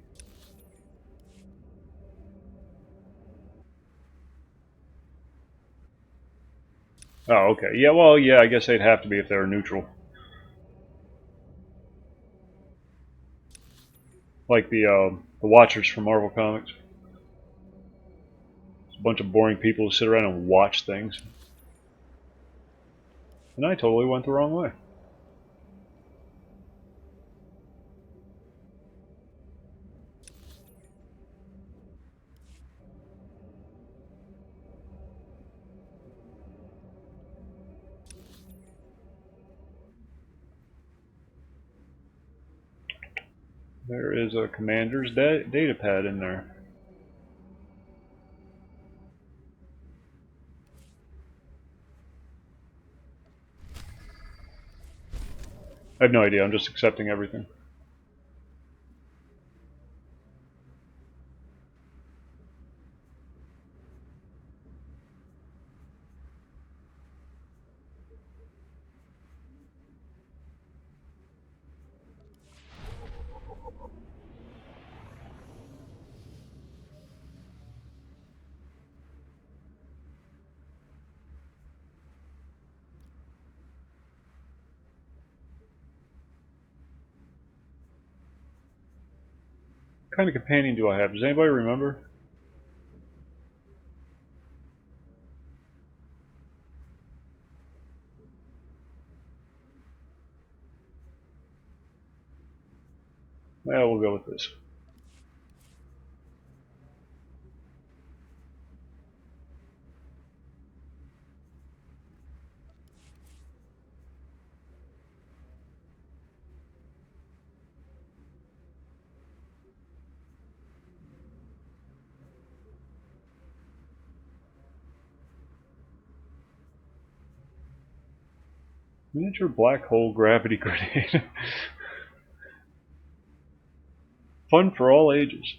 Oh, okay. Yeah, well, yeah, I guess they'd have to be if they were neutral. Like the Watchers from Marvel Comics. It's a bunch of boring people who sit around and watch things. And I totally went the wrong way. There is a commander's data pad in there. I have no idea, I'm just accepting everything. What kind of companion do I have? Does anybody remember? Well, we'll go with this. Miniature black hole gravity grenade. Fun for all ages.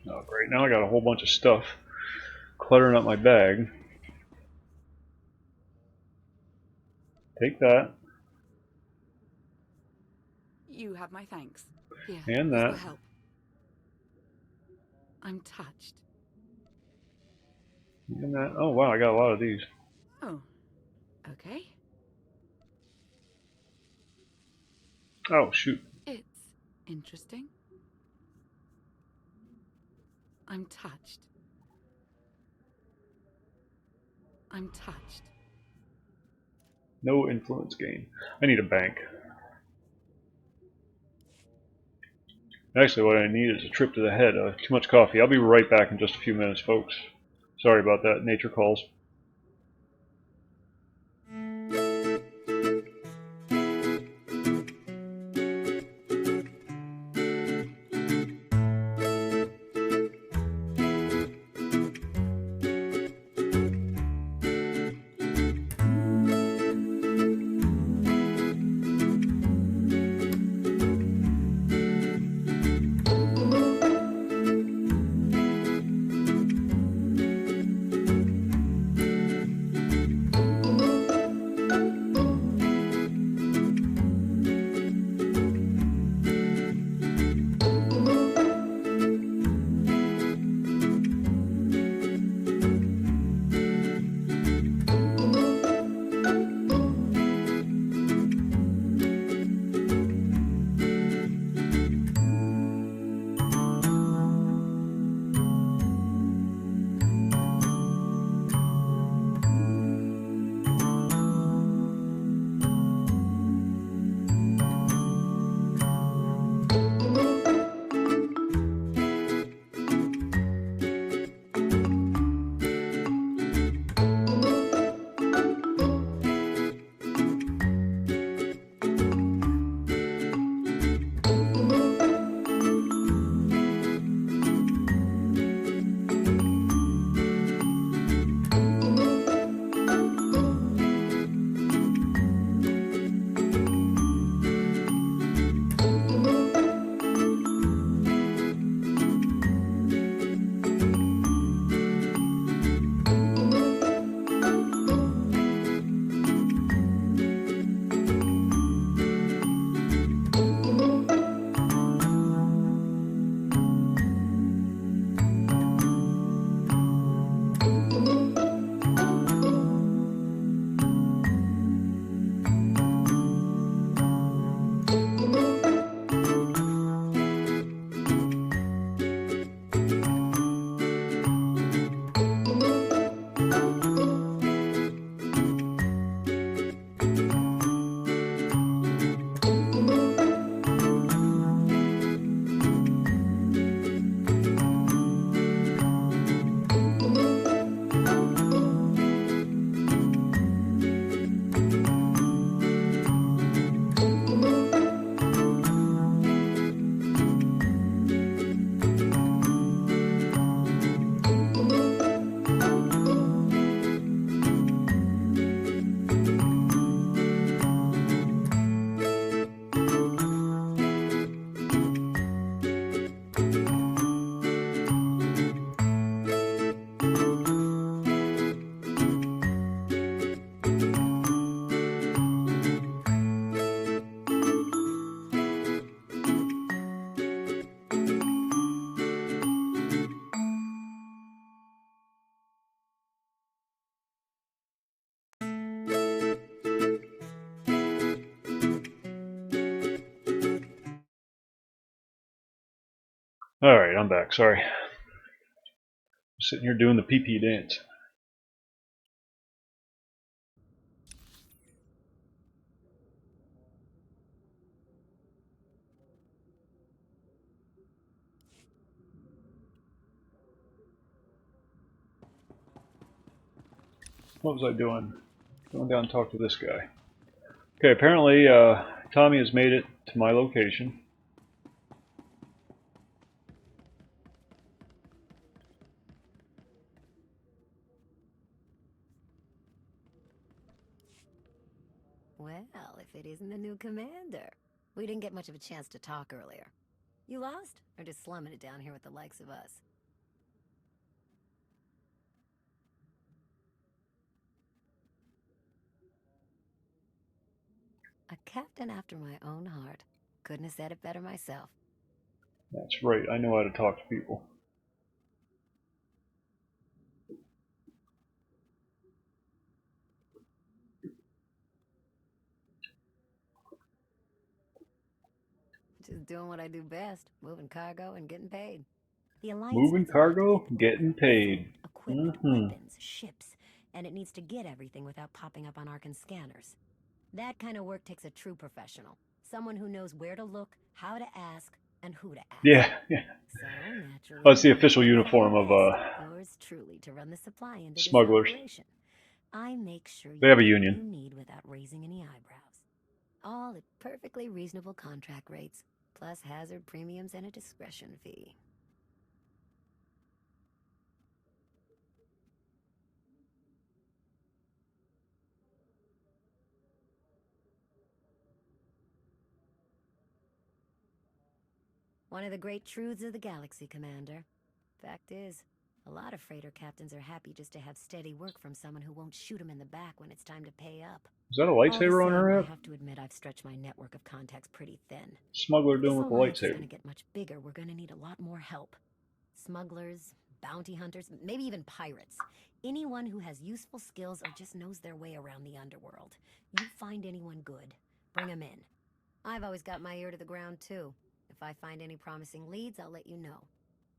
Oh great, now I got a whole bunch of stuff cluttering up my bag. Take that. You have my thanks. Yeah, And this that. will help. I'm touched. And that. Oh wow, I got a lot of these. Oh, okay. Oh shoot. It's interesting. I'm touched. I'm touched. No influence gain. I need a bank. Actually, what I need is a trip to the head. Too much coffee. I'll be right back in just a few minutes, folks. Sorry about that. Nature calls. Alright, I'm back. Sorry. I'm sitting here doing the pee-pee dance. What was I doing? Going down and talk to this guy. Okay, apparently Tommy has made it to my location. Well, if it isn't the new commander. We didn't get much of a chance to talk earlier. You lost? Or just slumming it down here with the likes of us? A captain after my own heart. Couldn't have said it better myself. That's right, I know how to talk to people. Just doing what I do best, moving cargo and getting paid. The Alliance Moving needs a lot to cargo, get getting paid. equipment, weapons, ships, and it needs to get everything without popping up on Arkan scanners. That kind of work takes a true professional. Someone who knows where to look, how to ask, and who to ask. Yeah, yeah. So, naturally, That's the official uniform of yours truly to run the supply into smugglers. this operation. I make sure They you have a get union. what you need without raising any eyebrows. All at perfectly reasonable contract rates, plus hazard premiums and a discretion fee. One of the great truths of the galaxy, Commander. Fact is, a lot of freighter captains are happy just to have steady work from someone who won't shoot them in the back when it's time to pay up. Is that a lightsaber on her I head? have to admit I've stretched my network of contacts pretty thin. Smuggler If doing this with the alliance is lightsaber. gonna get much bigger, we're gonna need a lot more help. Smugglers, bounty hunters, maybe even pirates. Anyone who has useful skills or just knows their way around the underworld. You find anyone good, bring them in. I've always got my ear to the ground, too. If I find any promising leads, I'll let you know.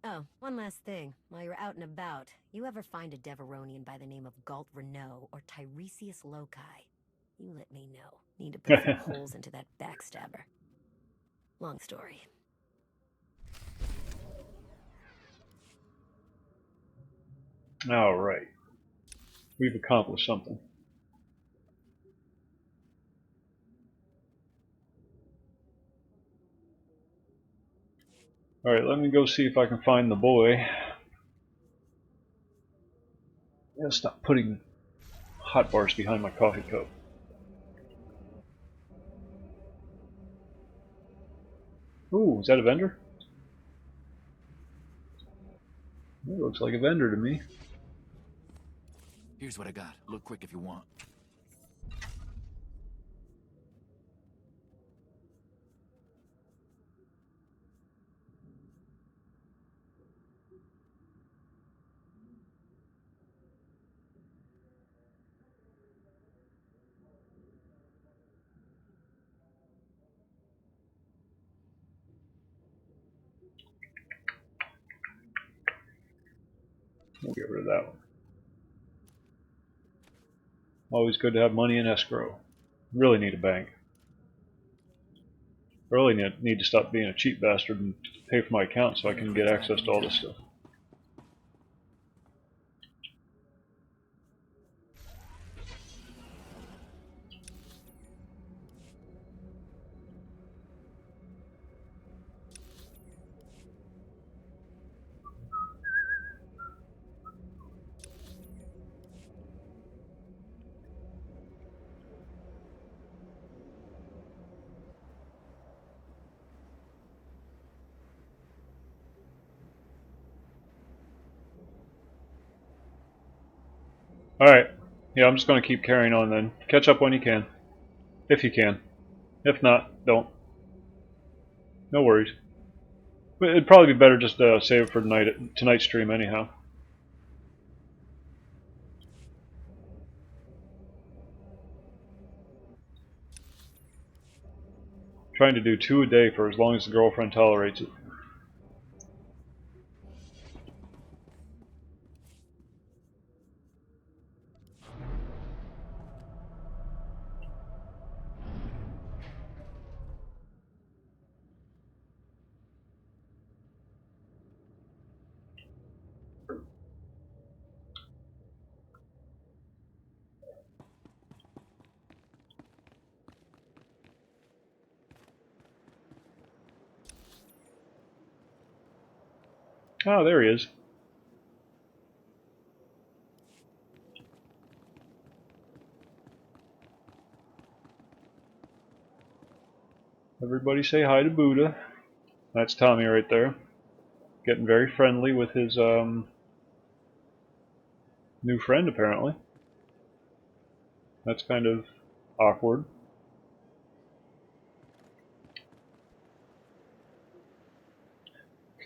Oh, one last thing. While you're out and about, you ever find a Deveronian by the name of Galt Renault or Tiresias Loci? You let me know. Need to put some holes into that backstabber. Long story. Alright. We've accomplished something. Alright, let me go see if I can find the boy. Yeah, stop putting hot bars behind my coffee cup. Ooh, is that a vendor? That looks like a vendor to me. Here's what I got. Look quick if you want. We'll get rid of that one. Always good to have money in escrow. Really need a bank. Really need to stop being a cheap bastard and pay for my account so I can get access to all this stuff. Alright. Yeah, I'm just going to keep carrying on then. Catch up when you can. If you can. If not, don't. No worries. But it'd probably be better just to save it for tonight's stream anyhow. Trying to do 2 a day for as long as the girlfriend tolerates it. Oh, there he is. Everybody say hi to Buddha. That's Tommy right there. Getting very friendly with his new friend, apparently. That's kind of awkward.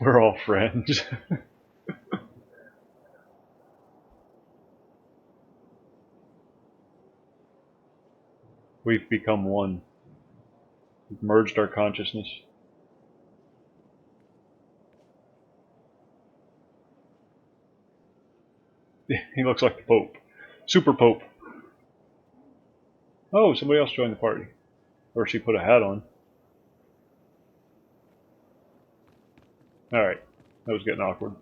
We're all friends. We've become one. We've merged our consciousness. He looks like the Pope. Super Pope. Oh, somebody else joined the party. Or she put a hat on. Alright. That was getting awkward.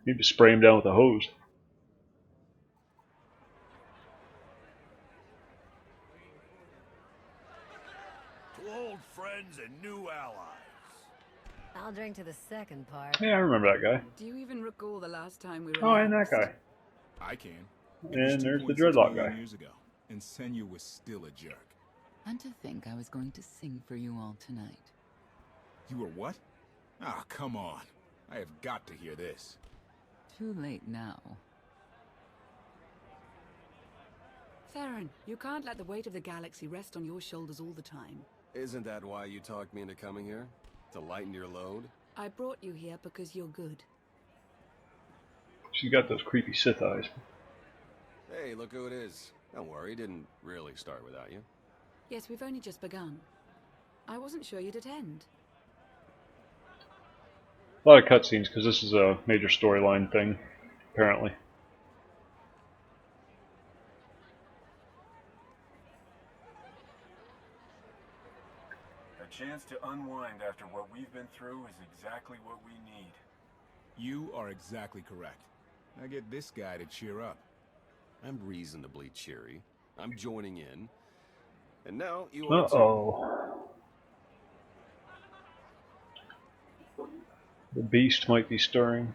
Need to spray him down with a hose. To old friends and new allies. I'll drink to the second part. Yeah, I remember that guy. Do you even recall the last time we Oh, and relaxed? that guy. I can. And there's the dreadlock guy. Years ago, and Senya was still a jerk. And to think I was going to sing for you all tonight. You were what? Ah, come on. I have got to hear this. Too late now. Theron, you can't let the weight of the galaxy rest on your shoulders all the time. Isn't that why you talked me into coming here? To lighten your load? I brought you here because you're good. She's got those creepy Sith eyes. Hey, look who it is. Don't worry, didn't really start without you. Yes, we've only just begun. I wasn't sure you'd attend. A lot of cutscenes because this is a major storyline thing, apparently. A chance to unwind after what we've been through is exactly what we need. You are exactly correct. Now get this guy to cheer up. I'm reasonably cheery. I'm joining in. And now you are Uh-oh. The beast might be stirring.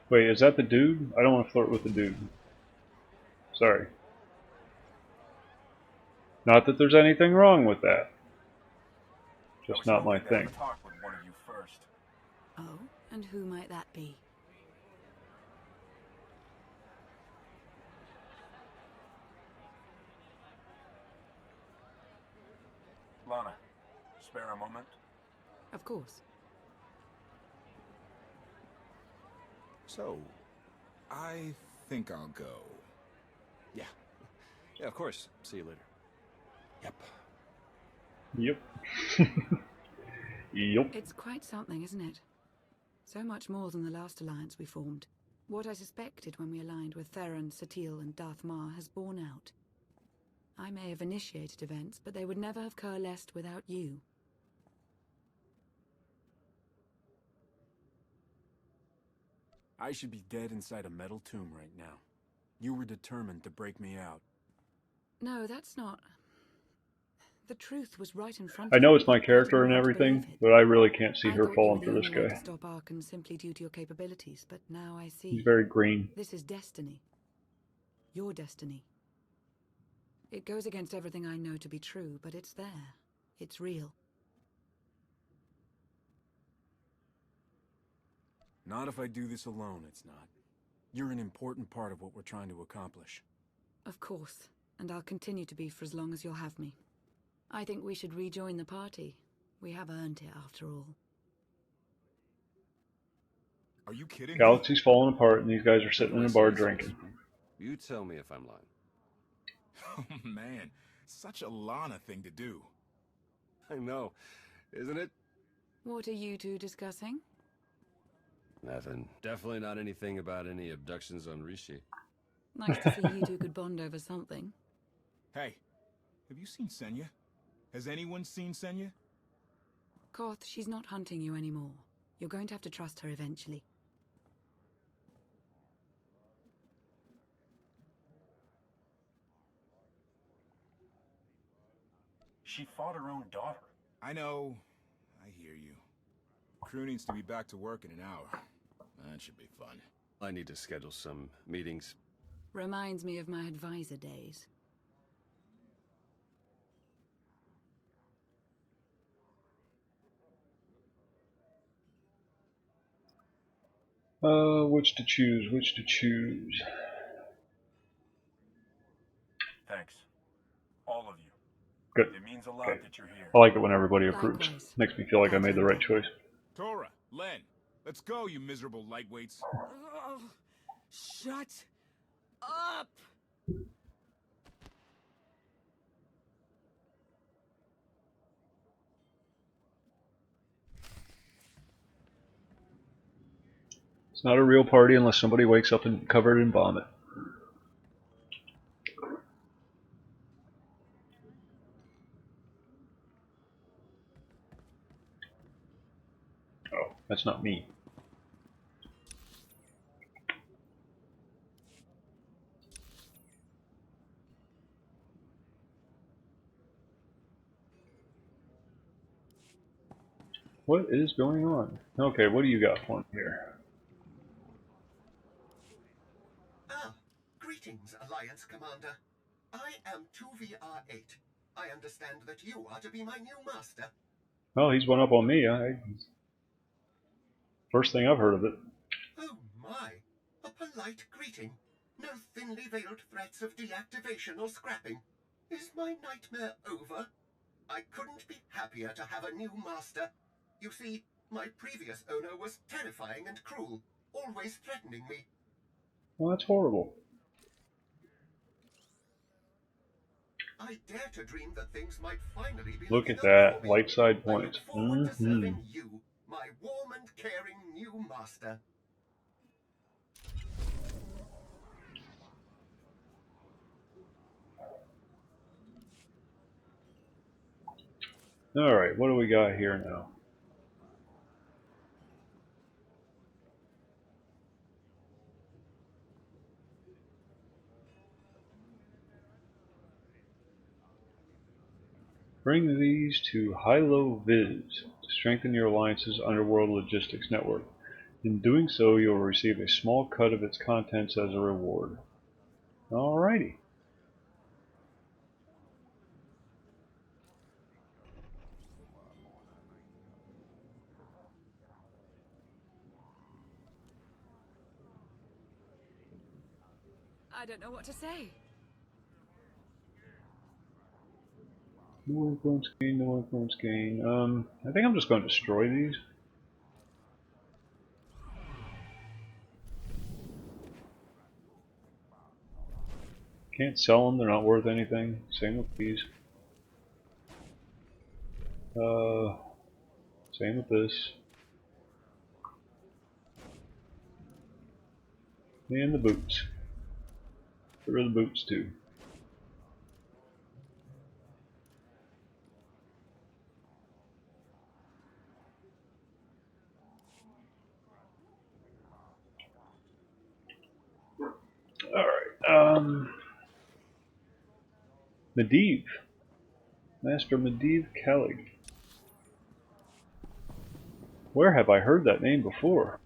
Wait, is that the dude? I don't want to flirt with the dude. Sorry. Not that there's anything wrong with that. Just not my thing. Talk with one of you first. Oh, and who might that be? Lana, spare a moment? Of course. So, I think I'll go. Yeah. Yeah, of course. See you later. Yep. Yep. Yep. It's quite something, isn't it? So much more than the last alliance we formed. What I suspected when we aligned with Theron, Satil, and Darth Mar has borne out. I may have initiated events, but they would never have coalesced without you. I should be dead inside a metal tomb right now. You were determined to break me out. No, that's not... The truth was right in front I of know you. it's my character and everything, but I really can't see her falling for this I thought you were the only way guy. to stop Arkan simply due to your capabilities, but now I see. He's very green. This is destiny. Your destiny. It goes against everything I know to be true, but it's there. It's real. Not if I do this alone, it's not. You're an important part of what we're trying to accomplish. Of course, and I'll continue to be for as long as you'll have me. I think we should rejoin the party. We have earned it, after all. Are you kidding me? Galaxy's falling apart, and these guys are sitting in a bar drinking. You tell me if I'm lying. Oh, man. Such a Lana thing to do. I know, isn't it? What are you two discussing? Nothing. Definitely not anything about any abductions on Rishi. Nice to see you two could bond over something. Hey, have you seen Senya? Has anyone seen Senya? Koth, she's not hunting you anymore. You're going to have to trust her eventually. She fought her own daughter. I know. I hear you. Crew needs to be back to work in an hour. That should be fun. I need to schedule some meetings. Reminds me of my advisor days. Which to choose, which to choose. Thanks. All of you. Good. It means a lot that you're here. I like it when everybody approves. Likewise. Makes me feel like I made the right choice. Tora, Len, let's go, you miserable lightweights. Oh, shut up! It's not a real party unless somebody wakes up and covered in vomit. Oh, that's not me. What is going on? Okay, what do you got for me here? Greetings, Alliance Commander. I am 2VR8. I understand that you are to be my new master. Well, he's one up on me. First thing I've heard of it. Oh my, a polite greeting. No thinly veiled threats of deactivation or scrapping. Is my nightmare over? I couldn't be happier to have a new master. You see, my previous owner was terrifying and cruel, always threatening me. Well, that's horrible. I dare to dream that things might finally be Look looking at up that. for me. Light side I look points. forward to serving you, my warm and caring new master. Alright, what do we got here now? Bring these to Hilo-Viz to strengthen your alliance's underworld logistics network. In doing so, you will receive a small cut of its contents as a reward. Alrighty. I don't know what to say. No influence gain, no influence gain. I think I'm just going to destroy these. Can't sell them, they're not worth anything. Same with these. Same with this. And the boots. Get rid of the boots too. Alright, Medivh. Master Medivh Kalig. Where have I heard that name before?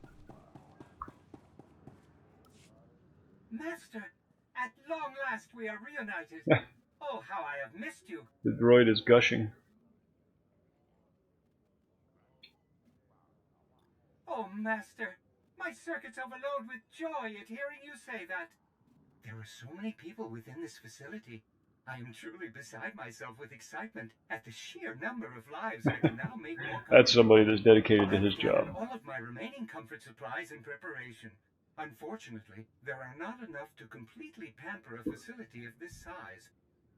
Master, at long last we are reunited. Oh, how I have missed you. The droid is gushing. Oh, Master, my circuits overload with joy at hearing you say that. There are so many people within this facility. I am truly beside myself with excitement at the sheer number of lives I can now make more That's comfortable. somebody that's dedicated to his I've gathered job. all of my remaining comfort supplies in preparation. Unfortunately, there are not enough to completely pamper a facility of this size.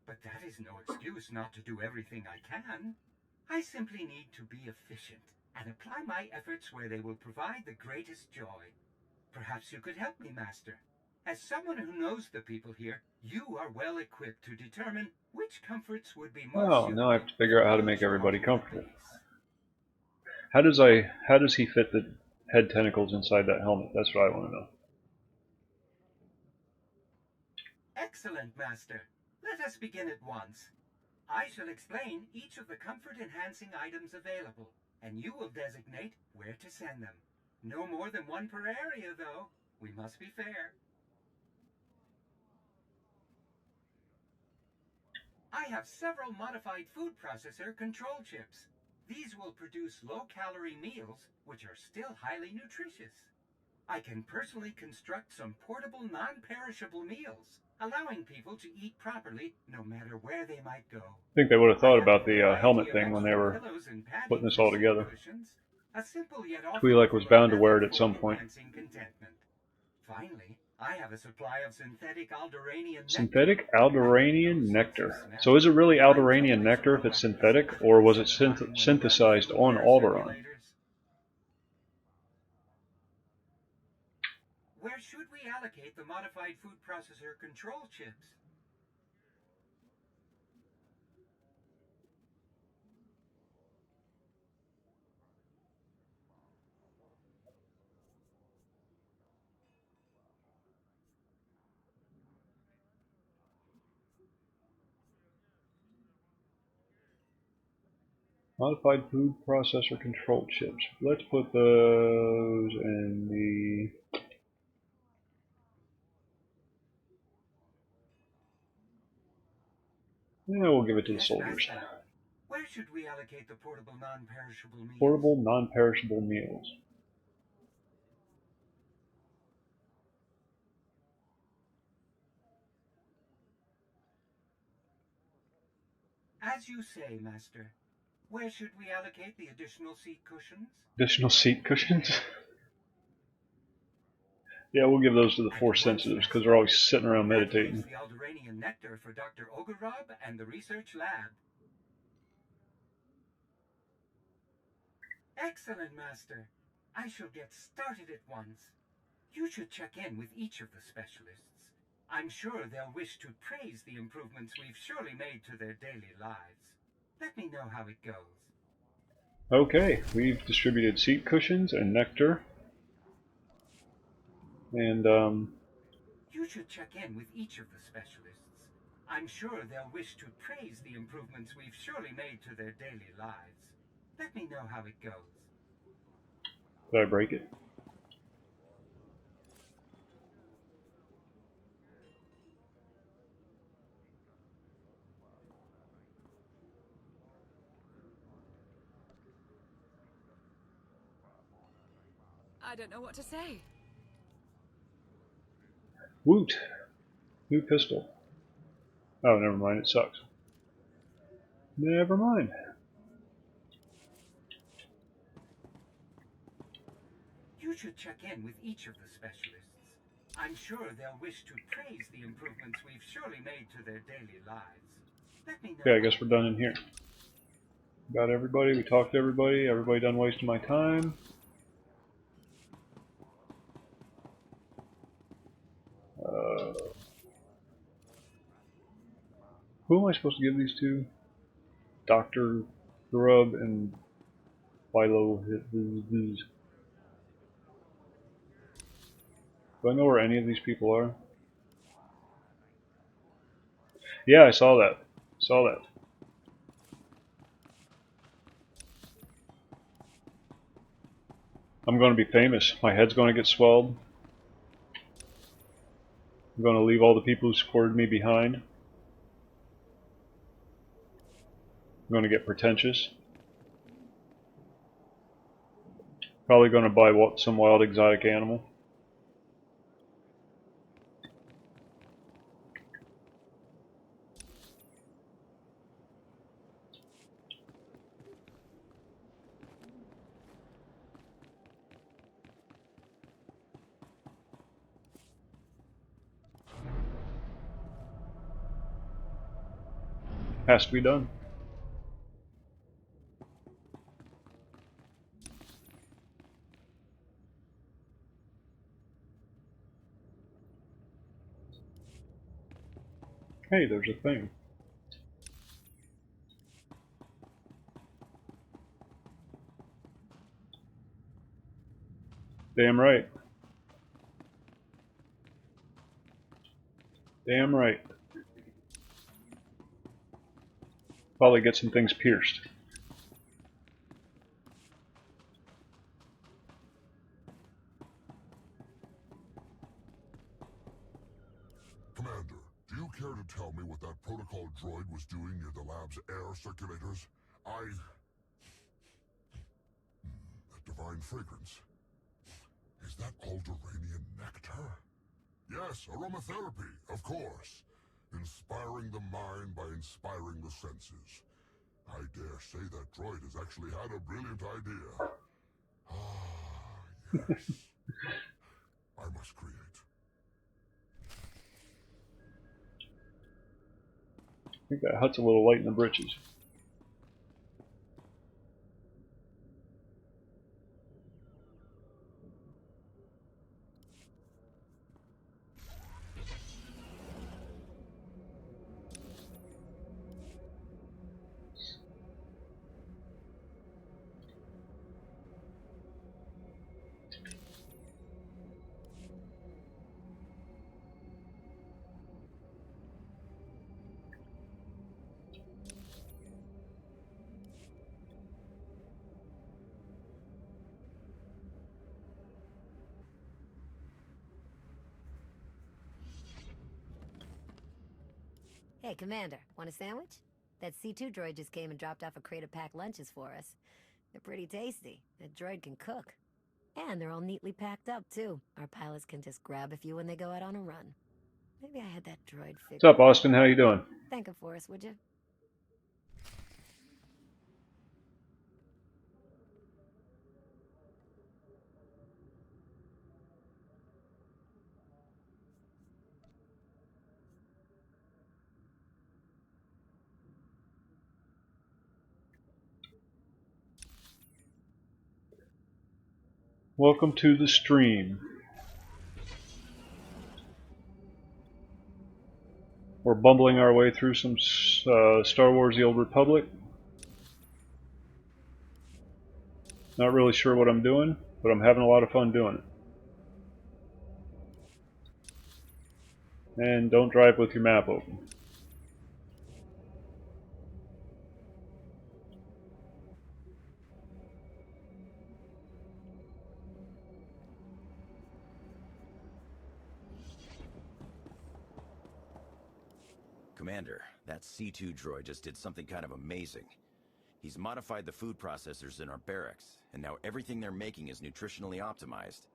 But that is no excuse not to do everything I can. I simply need to be efficient and apply my efforts where they will provide the greatest joy. Perhaps you could help me, Master. As someone who knows the people here, you are well equipped to determine which comforts would be most Oh, now I have to figure out how to make suitable everybody for the comfortable. base. How does he fit the head tentacles inside that helmet? That's what I want to know. Excellent, Master. Let us begin at once. I shall explain each of the comfort-enhancing items available, and you will designate where to send them. No more than one per area, though. We must be fair. I have several modified food processor control chips. These will produce low-calorie meals, which are still highly nutritious. I can personally construct some portable, non-perishable meals, allowing people to eat properly no matter where they might go. I think they would have thought about the Variety helmet of thing when they extra were pillows and padding putting this for all seat together. cushions. A simple yet often Twi'lek was overlooked bound to wear it method at some for point. enhancing contentment. Finally, I have a supply of synthetic Alderaanian Synthetic Alderaanian nectar. So is it really Alderaanian nectar if it's synthetic, or was it synthesized on Alderaan? Where should we allocate the modified food processor control chips? Modified food processor control chips. Let's put those in the... Yeah, we'll give it to the soldiers. Master. Where should we allocate the portable non-perishable meals? Portable non-perishable meals. As you say, Master. Where should we allocate the additional seat cushions? Additional seat cushions? Yeah, we'll give those to the Force sensitives because they're always sitting around meditating. The Alderaanian nectar for Dr. Ogorob and the research lab. Excellent, Master. I shall get started at once. You should check in with each of the specialists. I'm sure they'll wish to praise the improvements we've surely made to their daily lives. Let me know how it goes. Okay, we've distributed seat cushions and nectar. And, You should check in with each of the specialists. I'm sure they'll wish to praise the improvements we've surely made to their daily lives. Let me know how it goes. did I break it? I don't know what to say. Woot! New pistol. Oh, never mind, it sucks. Never mind. You should check in with each of the specialists. I'm sure they'll wish to praise the improvements we've surely made to their daily lives. Let me know. Okay, I guess we're done in here. Got everybody, we talked to everybody, everybody done wasting my time. Who am I supposed to give these to? Dr. Grub and Philo. Do I know where any of these people are? Yeah, I saw that. Saw that. I'm going to be famous. My head's going to get swelled. I'm going to leave all the people who supported me behind. I'm going to get pretentious. Probably going to buy some wild exotic animal. Has to be done. Hey, there's a thing. Damn right. Damn right. Probably get some things pierced. Commander, do you care to tell me what that protocol droid was doing near the lab's air circulators? That divine fragrance. Is that Alderaanian nectar? Yes, aromatherapy, of course. Inspiring the mind by inspiring the senses. I dare say that droid has actually had a brilliant idea. Ah, yes. I must create. I think that hut's a little light in the britches. Hey, Commander, want a sandwich? That C2 droid just came and dropped off a crate of packed lunches for us. They're pretty tasty. That droid can cook. And they're all neatly packed up, too. Our pilots can just grab a few when they go out on a run. Maybe I had that droid figured. What's up, Austin? How you doing? Thank him for us, would you? Welcome to the stream. We're bumbling our way through some Star Wars The Old Republic. Not really sure what I'm doing, but I'm having a lot of fun doing it. And don't drive with your map open. Commander, that C2 droid just did something kind of amazing. He's modified the food processors in our barracks, and now everything they're making is nutritionally optimized.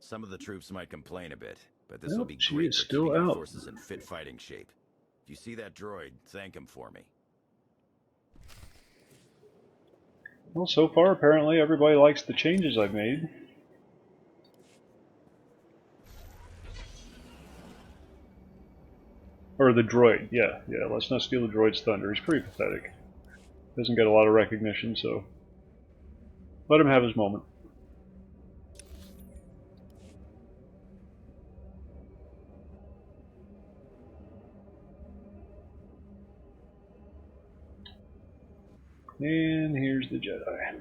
Some of the troops might complain a bit, but this will be She great is for still keeping our out. forces in fit fighting shape. If you see that droid, thank him for me. Well, so far, apparently everybody likes the changes I've made. Or the droid, yeah, let's not steal the droid's thunder. He's pretty pathetic. Doesn't get a lot of recognition, so let him have his moment. And here's the Jedi.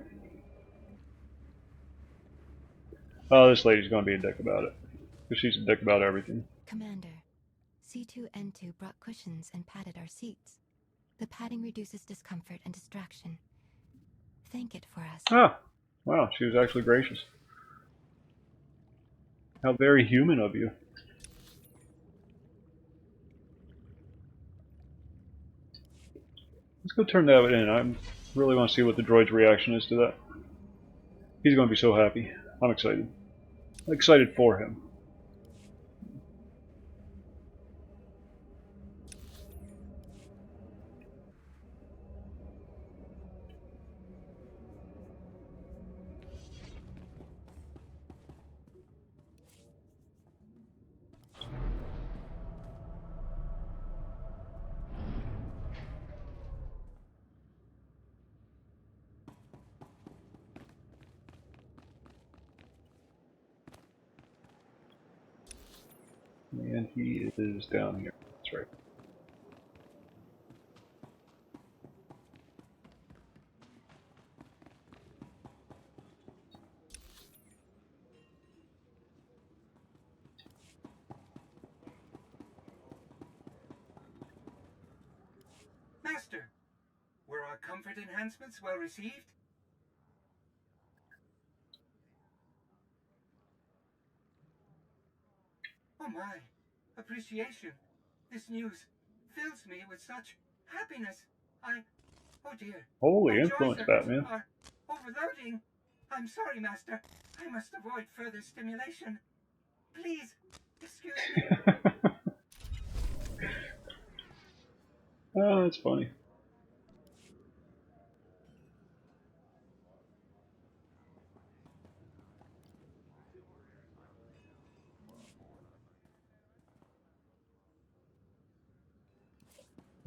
Oh, this lady's gonna be a dick about it. Because she's a dick about everything. Commander, C2N2 brought cushions and padded our seats. The padding reduces discomfort and distraction. Thank it for us. Ah, wow, she was actually gracious. How very human of you. Let's go turn that in. I really want to see what the droid's reaction is to that. He's going to be so happy. I'm excited. I'm excited for him. And he is down here. That's right. Master, were our comfort enhancements well received? Oh my, appreciation. This news fills me with such happiness. Oh dear. Holy My joy influence, circuits Batman. are overloading. I'm sorry, Master. I must avoid further stimulation. Please, excuse me. Oh, that's funny.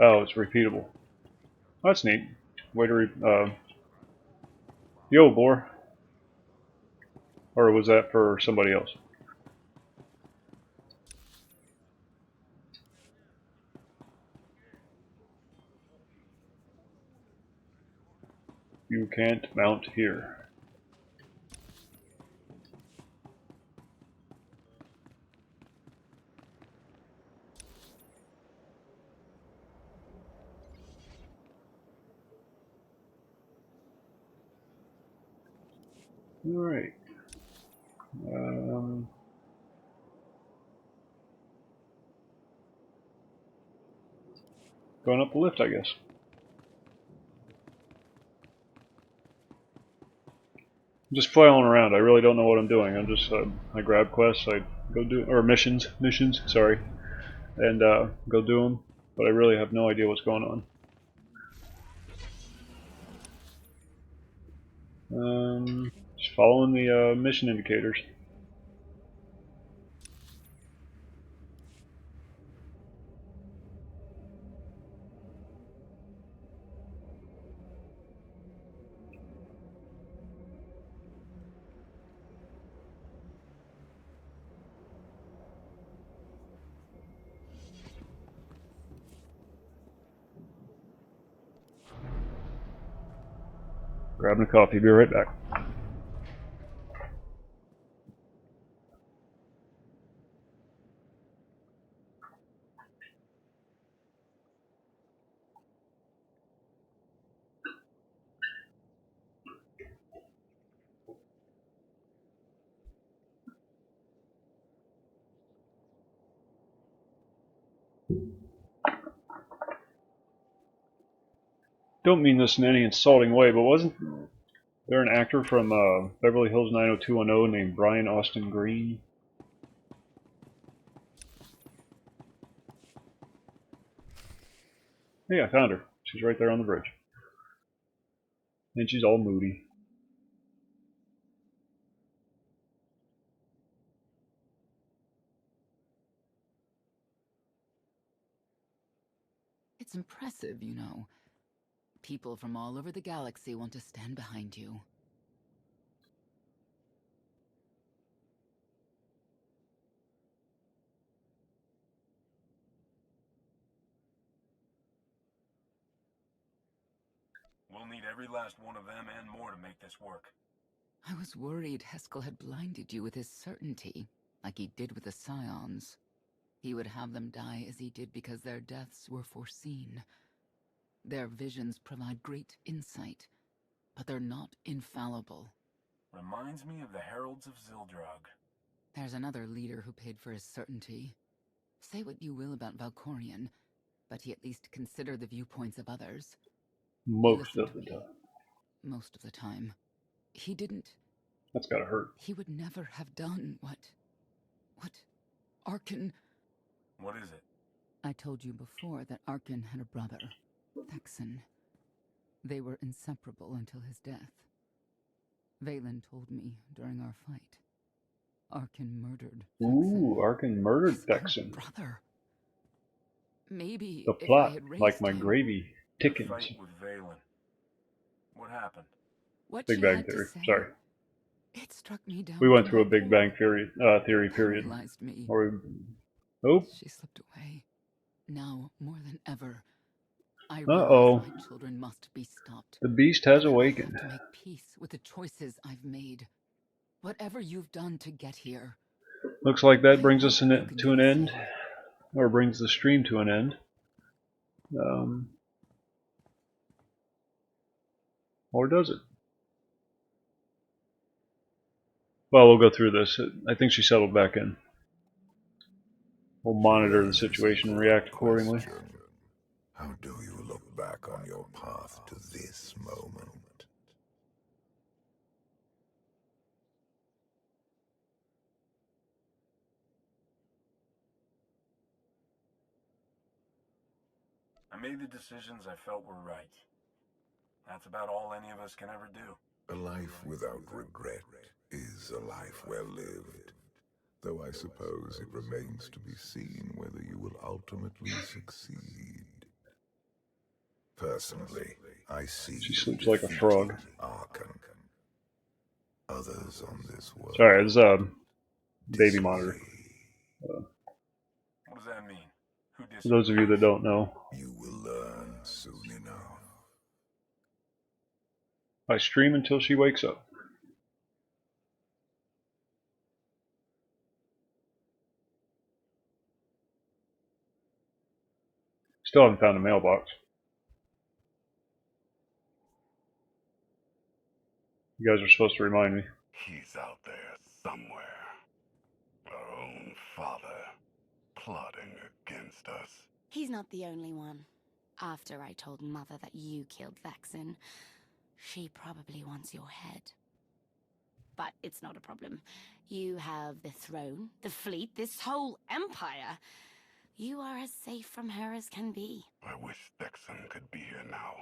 Oh, it's repeatable. That's neat. Way to yo, Boar. Or was that for somebody else? You can't mount here. Alright. Going up the lift, I guess. I'm just flailing around. I really don't know what I'm doing. I'm just, I grab quests, I go do, or missions, sorry, and go do them. But I really have no idea what's going on. Just following the mission indicators. Grabbing a coffee. Be right back. Don't mean this in any insulting way, but wasn't there an actor from Beverly Hills 90210 named Brian Austin Green? Hey, I found her. She's right there on the bridge. And she's all moody. It's impressive, you know. People from all over the galaxy want to stand behind you. We'll need every last one of them and more to make this work. I was worried Heskel had blinded you with his certainty, like he did with the Scions. He would have them die as he did because their deaths were foreseen. Their visions provide great insight, but they're not infallible. Reminds me of the Heralds of Zildrug. There's another leader who paid for his certainty. Say what you will about Valkorion, but he at least considered the viewpoints of others. Most of the time. Most of the time. He didn't... That's gotta hurt. He would never have done what Arkin... What is it? I told you before that Arkin had a brother, Thexan. They were inseparable until his death. Valen told me during our fight. Arkin murdered Thexan. Ooh, Arkin murdered Thexan. Brother. Maybe the if plot, I had raised like my him... gravy, tickens. The fight with Valen. What happened? What Big she Bang had to Theory. say, Sorry. it struck me down. We went to through a my Big core. Bang Theory period. Paralyzed me. Where we Oh. She slipped away. Now, more than ever, I realize Uh-oh. my children must be stopped. The beast has I awakened. have to make peace with the choices I've made. Whatever you've done to get here. Looks like that brings I us hope you can to do an the end. same. Or brings the stream to an end. Or does it? Well, we'll go through this. I think she settled back in. We'll monitor the situation and react accordingly. How do you look back on your path to this moment? I made the decisions I felt were right. That's about all any of us can ever do. A life without regret is a life well lived. Though I suppose it remains to be seen whether you will ultimately succeed. Personally, I see She you sleeps like a defeating frog. Arkham. Others on this world. Sorry, it's baby monitor. What does that mean? Who For those of you that don't know, you will learn soon enough. I stream until she wakes up. Still haven't found a mailbox. You guys are supposed to remind me. He's out there somewhere. Our own father, plotting against us. He's not the only one. After I told Mother that you killed Vexen, she probably wants your head. But it's not a problem. You have the throne, the fleet, this whole empire. You are as safe from her as can be. I wish Vexen could be here now.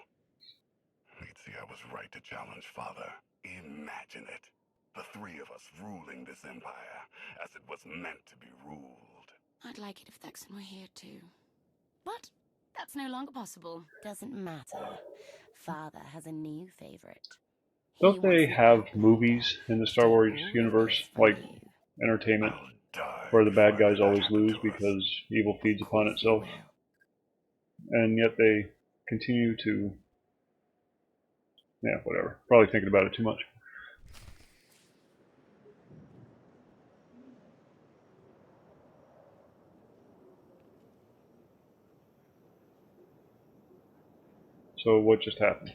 He'd see I was right to challenge Father. Imagine it. The three of us ruling this empire as it was meant to be ruled. I'd like it if Vexen were here too. But that's no longer possible. Doesn't matter. Father has a new favorite. Don't they have movies in the Star Wars universe, like entertainment, where the bad guys always lose because evil feeds upon itself? And yet they continue to... Yeah, whatever. Probably thinking about it too much. So what just happened?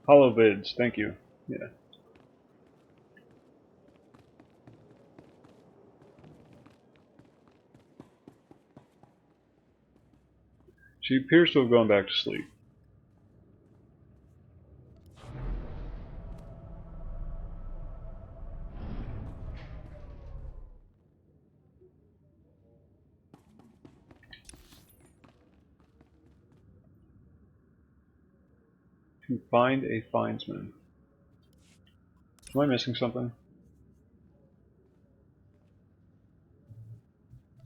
Hollow vids, thank you. Yeah. She appears to have gone back to sleep. To find a findsman. Am I missing something?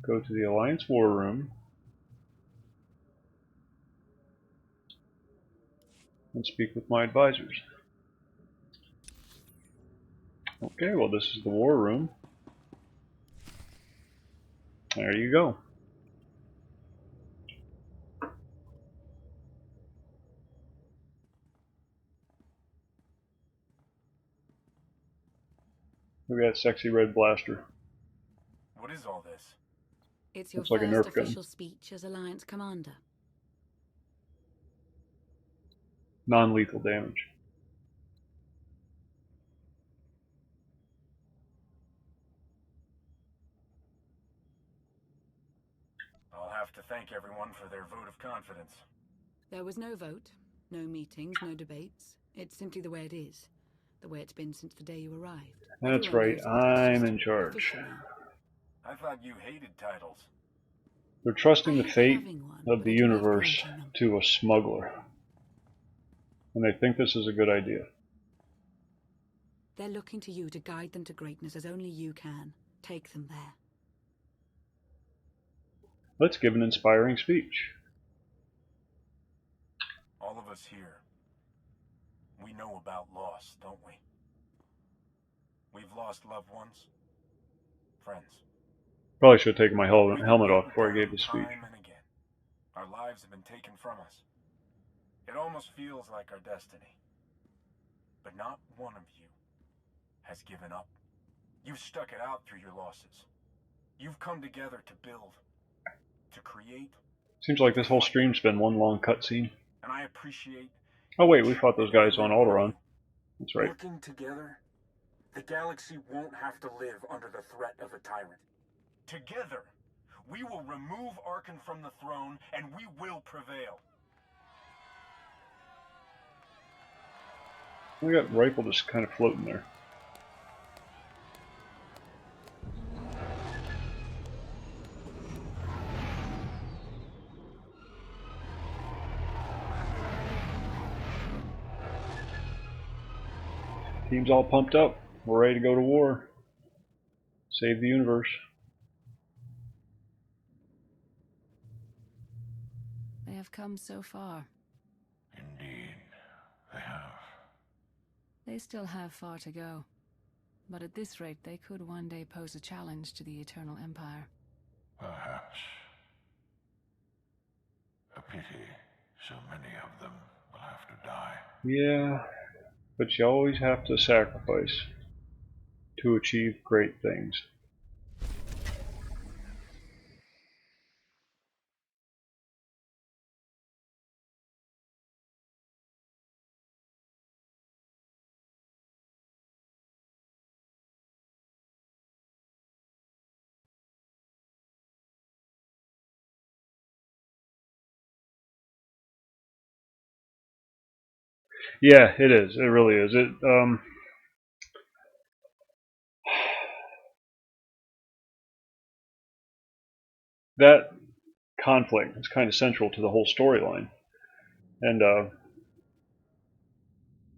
Go to the Alliance War Room and speak with my advisors. Okay, well this is the War Room. There you go. Look at that sexy red blaster. What is all this? It's your Looks like a first Nerf gun. official speech as Alliance Commander. Non-lethal damage. I'll have to thank everyone for their vote of confidence. There was no vote, no meetings, no debates. It's simply the way it is. The way it's been since the day you arrived. That's Everyone right, knows it. It's I'm just in charge. official now. I thought you hated titles. They're trusting the hate fate having one, of but the I do hate universe granting them. to a smuggler. And they think this is a good idea. They're looking to you to guide them to greatness as only you can. Take them there. Let's give an inspiring speech. All of us here, we know about loss, don't we? We've lost loved ones, friends. Probably should have taken my helmet off before I gave the speech. Time and again. Our lives have been taken from us. It almost feels like our destiny. But not one of you has given up. You've stuck it out through your losses. You've come together to build, to create. Seems like this whole stream's been one long cutscene. And I appreciate. Oh wait, we fought those guys on Alderaan. That's right. Working together, the galaxy won't have to live under the threat of a tyrant. Together, we will remove Arkan from the throne, and we will prevail. We got rifle just kind of floating there. Team's all pumped up. We're ready to go to war. Save the universe. They have come so far. Indeed, they have. They still have far to go. But at this rate, they could one day pose a challenge to the Eternal Empire. Perhaps. A pity so many of them will have to die. Yeah, but you always have to sacrifice to achieve great things. Yeah, it is. It really is. That conflict is kind of central to the whole storyline, and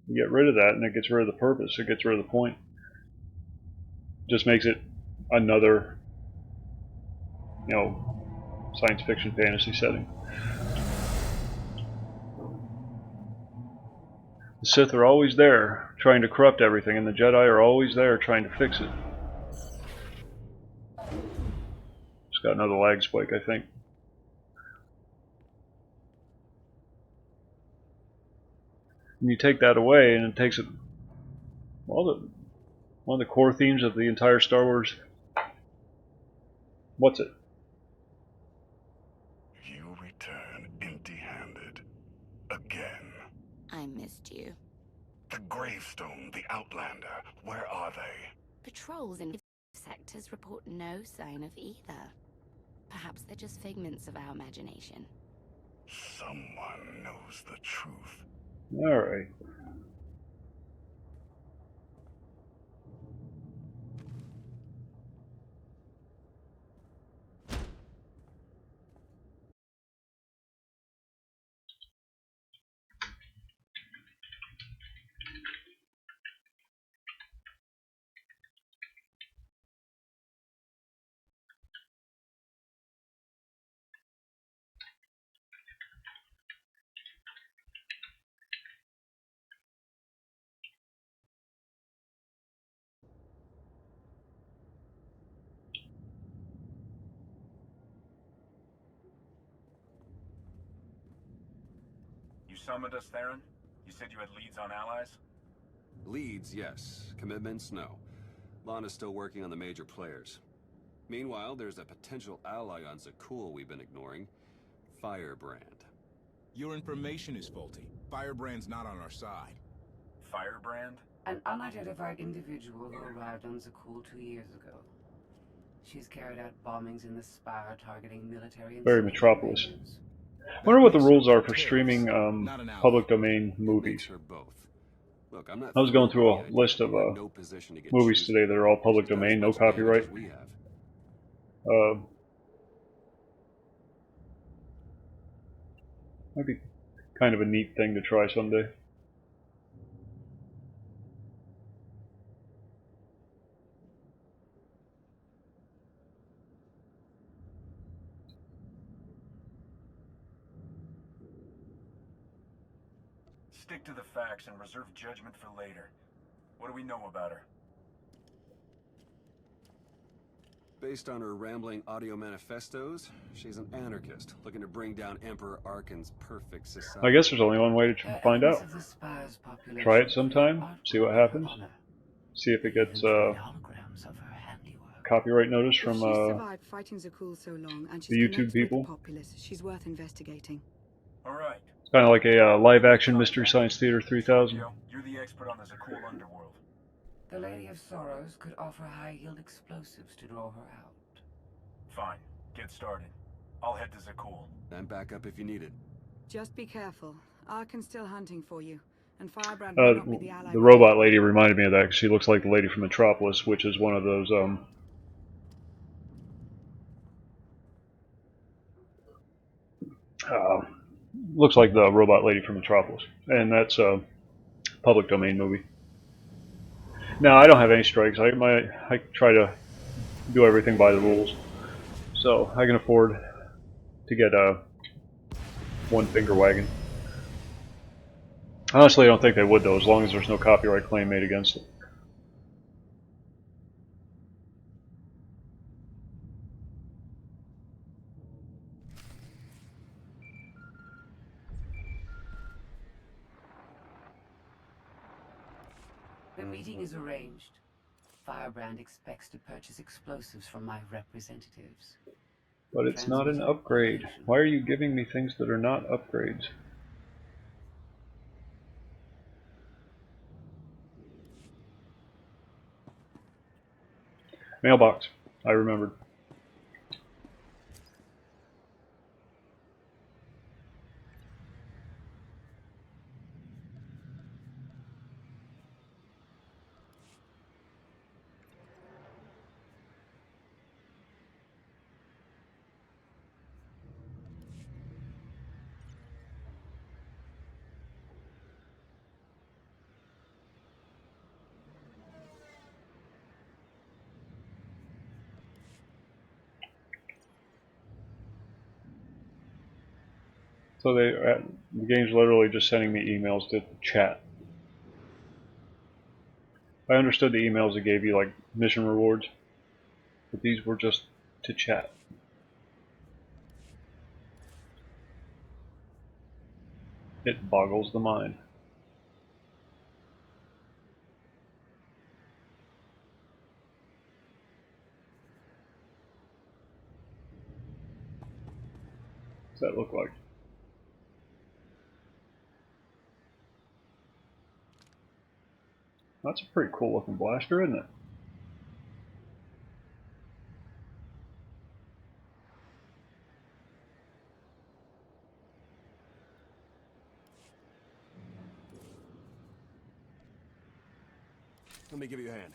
you get rid of that, and it gets rid of the purpose. It gets rid of the point. Just makes it another, science fiction fantasy setting. The Sith are always there, trying to corrupt everything, and the Jedi are always there, trying to fix it. Just got another lag spike, I think. And you take that away, and it takes it. Well, one of the core themes of the entire Star Wars. What's it? You return empty-handed. Again. I missed you. The gravestone, the Outlander, where are they? Patrols in sectors report no sign of either. Perhaps they're just figments of our imagination. Someone knows the truth. Alright. You summoned us, Theron? You said you had leads on allies? Leads, yes. Commitments, no. Lana's still working on the major players. Meanwhile, there's a potential ally on Zakul we've been ignoring. Firebrand. Your information is faulty. Firebrand's not on our side. Firebrand? An unidentified individual who arrived on Zakul 2 years ago. She's carried out bombings in the Spire targeting military and Very Metropolis. I wonder what the rules are for streaming public domain movies. Look, I'm not I was going through a list of movies today that are all public domain, no copyright. Might be kind of a neat thing to try someday. stick to the facts and reserve judgment for later. What do we know about her? Based on her rambling audio manifestos, she's an anarchist looking to bring down Emperor Arkin's perfect society. I guess there's only one way to find out. Try it sometime, see what happens. See if it gets copyright notice from If she survived fighting Zakul so long and she's the YouTube connected with people. the populace, she's worth investigating. All right. It's kind of like a live-action Mystery Science Theater 3000. You're the expert on the Zakul underworld. The Lady of Sorrows could offer high-yield explosives to draw her out. Fine. Get started. I'll head to Zakul. And back up if you need it. Just be careful. Arkin's still hunting for you, and Firebrand may not be the ally. The robot lady reminded me of that because she looks like the lady from Metropolis, which is one of those looks like the robot lady from Metropolis, and that's a public domain movie. No, I don't have any strikes. I try to do everything by the rules, so I can afford to get one finger wagging. Honestly, I don't think they would though, as long as there's no copyright claim made against it. The meeting is arranged. Firebrand expects to purchase explosives from my representatives. But it's not an upgrade. Why are you giving me things that are not upgrades? Mailbox. I remembered. So the game's literally just sending me emails to chat. I understood the emails that gave you like mission rewards, but these were just to chat. It boggles the mind. What's that look like? That's a pretty cool looking blaster, isn't it? Let me give you a hand.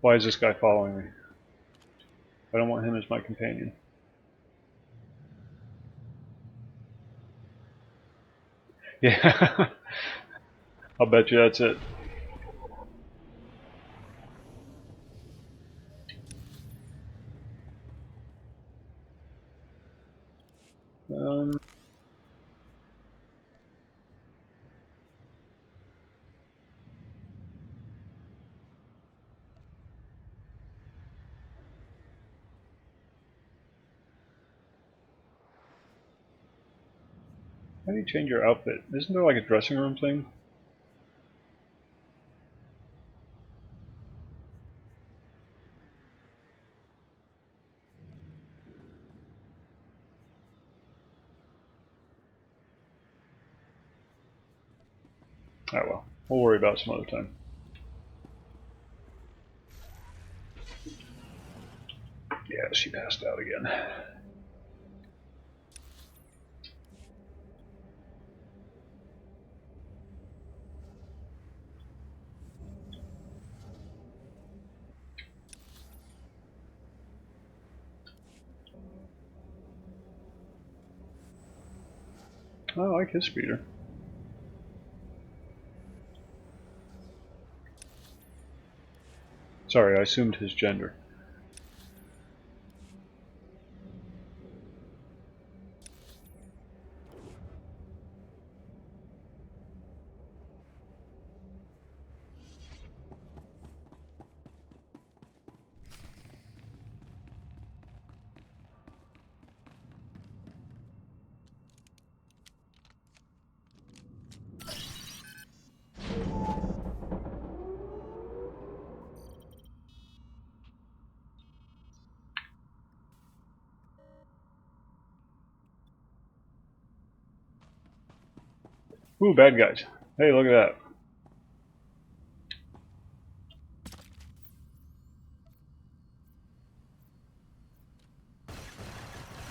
Why is this guy following me? I don't want him as my companion. Yeah. I'll bet you that's it. How do you change your outfit? Isn't there like a dressing room thing? Oh well, we'll worry about it some other time. Yeah, she passed out again. I like his speeder. Sorry, I assumed his gender. Ooh, bad guys. Hey, look at that.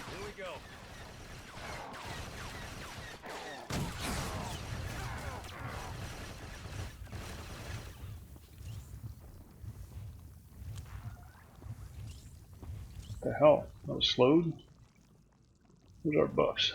Here we go. What the hell? That was slowed? Where's our buffs?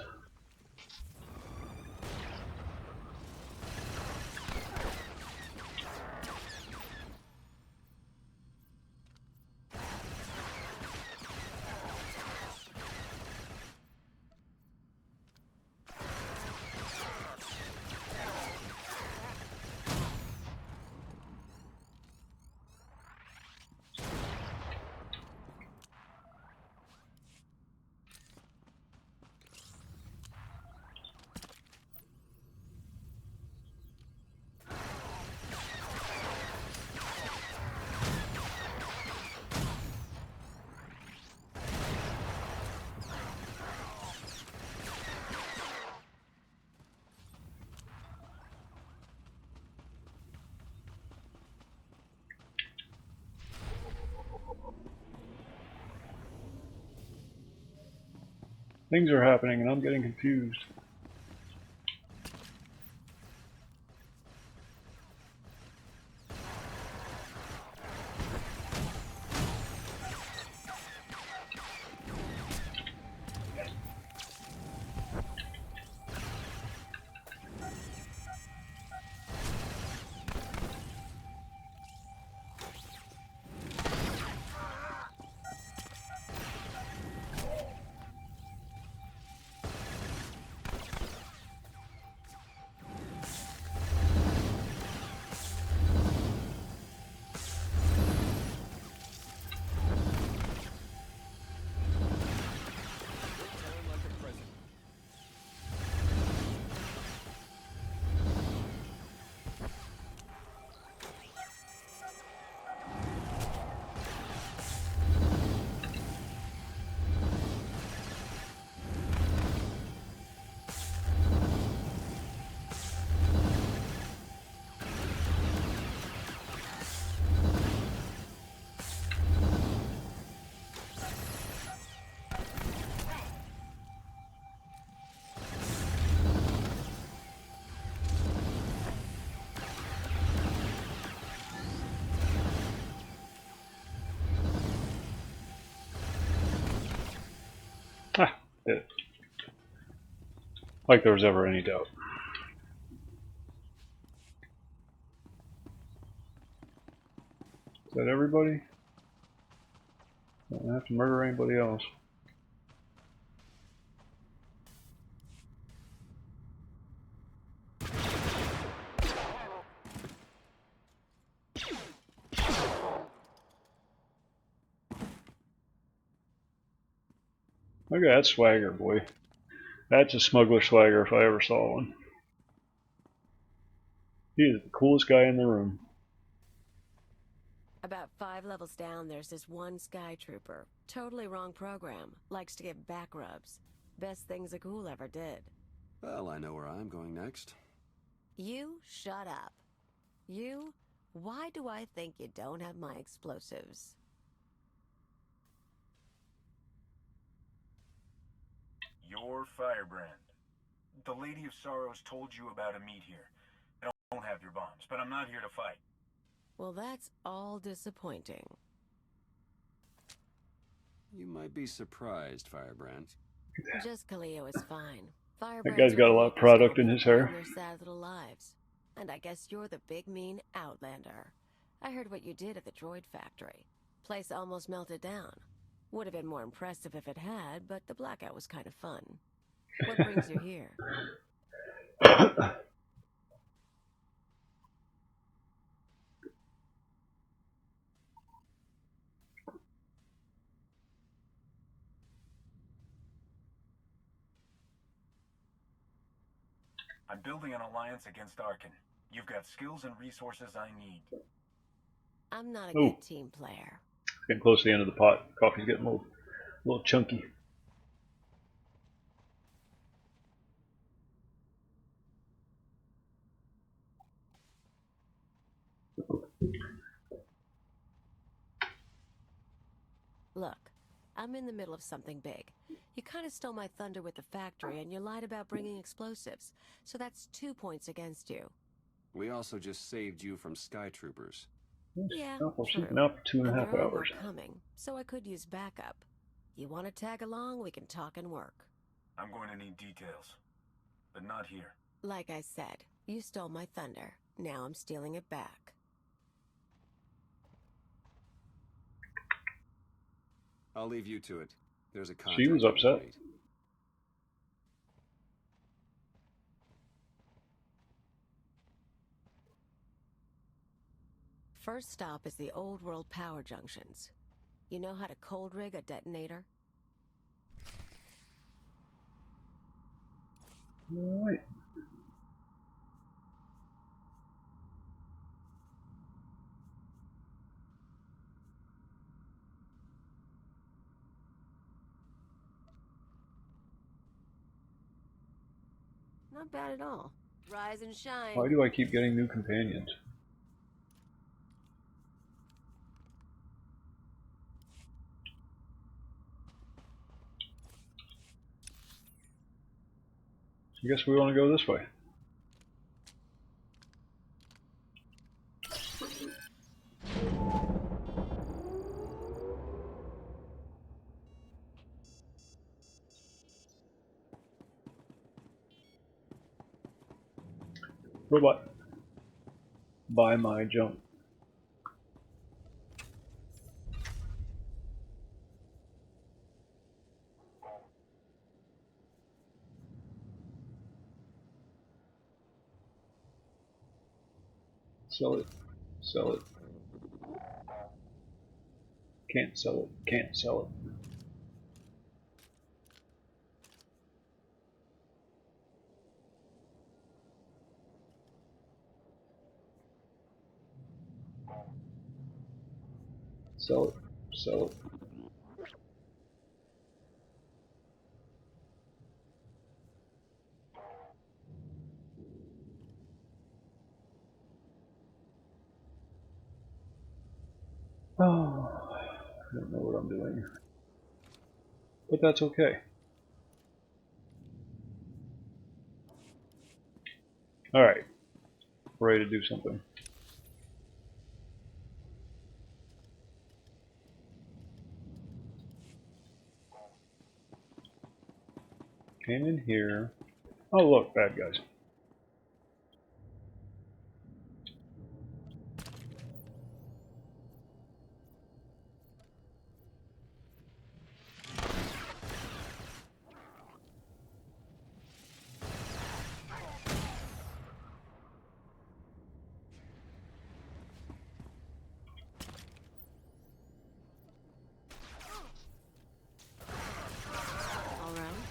Things are happening and I'm getting confused. Ah, did it. Like there was ever any doubt. Is that everybody? Don't have to murder anybody else. Look at that swagger, boy. That's a smuggler swagger if I ever saw one. He is the coolest guy in the room. About 5 levels down, there's this one sky trooper. Totally wrong program. Likes to give back rubs. Best thing Zakul ever did. Well, I know where I'm going next. You shut up. You? Why do I think you don't have my explosives? Your Firebrand. The Lady of Sorrows told you about a meet here. I don't have your bombs, but I'm not here to fight. Well, that's all disappointing. You might be surprised, Firebrand. Just Kaleo is fine. That guy's got a lot of product in his hair. Their sad little lives. And I guess you're the big mean Outlander. I heard what you did at the droid factory. Place almost melted down. Would have been more impressive if it had, but the blackout was kind of fun. What brings you here? I'm building an alliance against Arkin. You've got skills and resources I need. I'm not a good team player. Getting close to the end of the pot. Coffee's getting a little chunky. Look, I'm in the middle of something big. You kind of stole my thunder with the factory, and you lied about bringing explosives. So that's 2 points against you. We also just saved you from Sky Troopers. Yeah, We're true. sleeping out for 2.5 And there are more hours. coming, so I could use backup. You want to tag along, we can talk and work. I'm going to need details, but not here. Like I said, you stole my thunder. Now I'm stealing it back. I'll leave you to it. There's a contract. She was upset. First stop is the old world power junctions. You know how to cold rig a detonator? Alright. Not bad at all. Rise and shine. Why do I keep getting new companions? I guess we want to go this way. Robot. Buy my junk. Sell it. Sell it. Can't sell it. Can't sell it. Sell it. Sell it. Oh, I don't know what I'm doing. But that's okay. Alright. We're ready to do something. Came in here. Oh look, bad guys.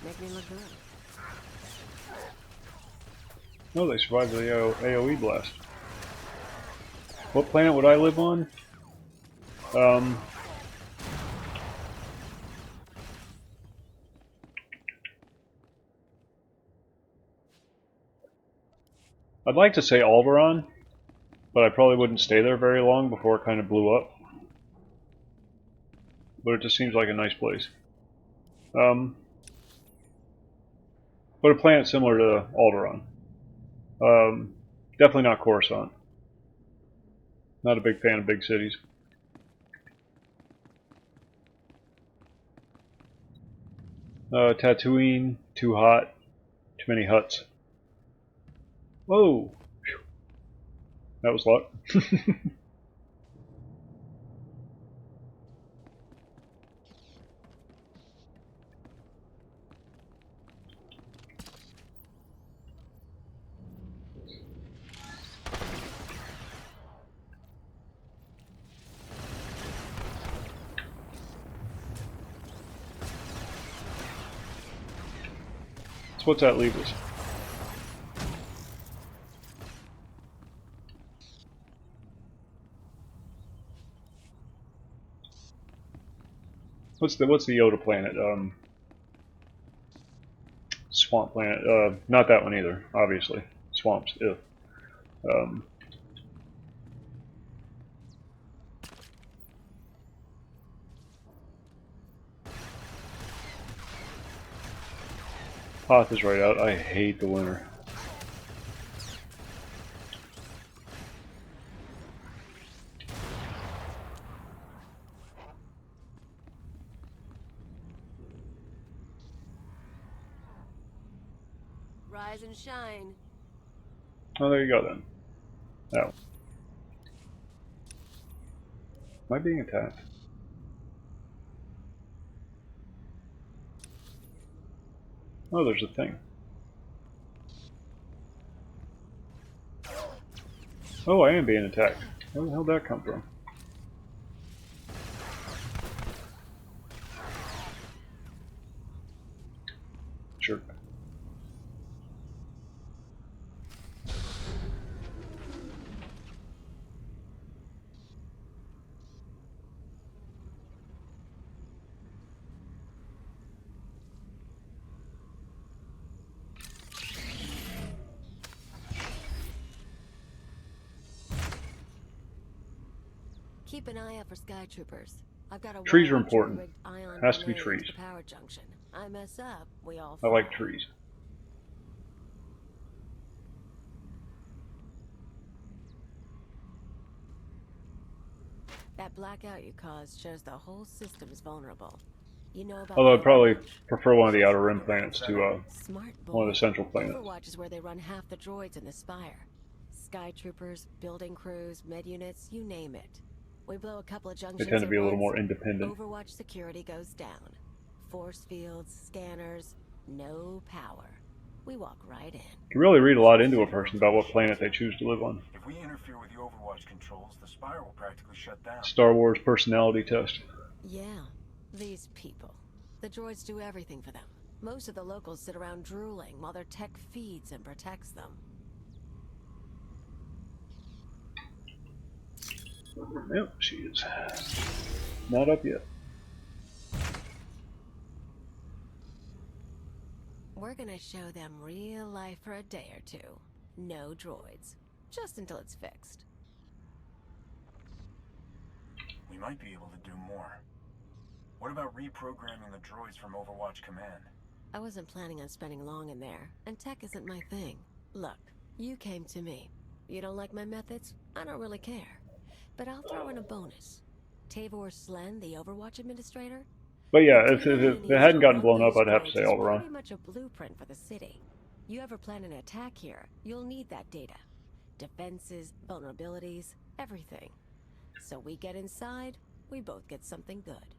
Make me look good. No, they survived the AoE blast. What planet would I live on? I'd like to say Alderaan, but I probably wouldn't stay there very long before it kind of blew up. But it just seems like a nice place. But a planet similar to Alderaan. Definitely not Coruscant. Not a big fan of big cities. Tatooine, too hot, too many huts. Whoa! That was luck. So what's that leave us? What's the Yoda planet? Swamp planet. Not that one either, obviously. Swamps. Ew. Hoth is right out. I hate the winter. Rise and shine. Oh, there you go then. That one. Am I being attacked? Oh, there's a thing. Oh, I am being attacked. Where the hell did that come from? Sure. Keep an eye out for sky troopers. I've got a Trees are wire important. rigged ion Has to be grenade into trees. the power junction. I mess up, we all I fall. like trees. That blackout you caused shows the whole system's vulnerable. You know about Although the I'd probably Overwatch? prefer one of the Outer Rim planets to Smart one of boy. the central planets. Overwatch is where they run half the droids in the Spire. Sky troopers, building crews, med units, you name it. We blow a couple of They junctions tend to at be a little once, more independent. Overwatch security goes down. Force fields, scanners, no power. We walk right in. You can really read a lot into a person about what planet they choose to live on. If we interfere with the Overwatch controls, the Spire will practically shut down. Star Wars personality test. Yeah, these people. The droids do everything for them. Most of the locals sit around drooling while their tech feeds and protects them. Yep, she is. Not up yet. We're gonna show them real life for a day or two. No droids. Just until it's fixed. We might be able to do more. What about reprogramming the droids from Overwatch Command? I wasn't planning on spending long in there, and tech isn't my thing. Look, you came to me. You don't like my methods? I don't really care. But I'll throw in a bonus. Tavor Slen, the Overwatch administrator? But yeah, if it hadn't gotten blown up, I'd have to say Alderaan. Pretty much a blueprint for the city. You ever plan an attack here, you'll need that data. Defenses, vulnerabilities, everything. So we get inside, we both get something good.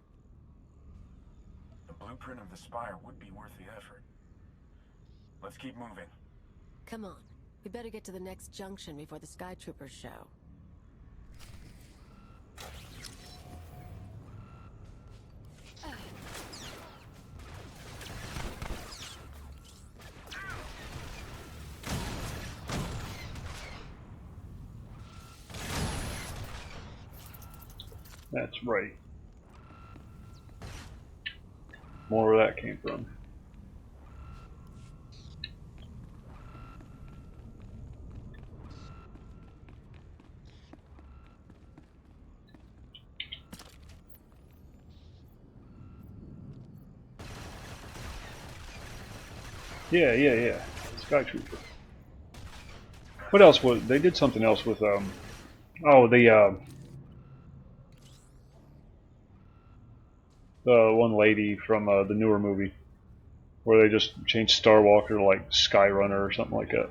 The blueprint of the Spire would be worth the effort. Let's keep moving. Come on, we better get to the next junction before the Sky Troopers show. That's right. More where that came from. Yeah. Sky Trooper. What else was they did something else with oh the one lady from the newer movie where they just changed Starwalker to like Skyrunner or something like that.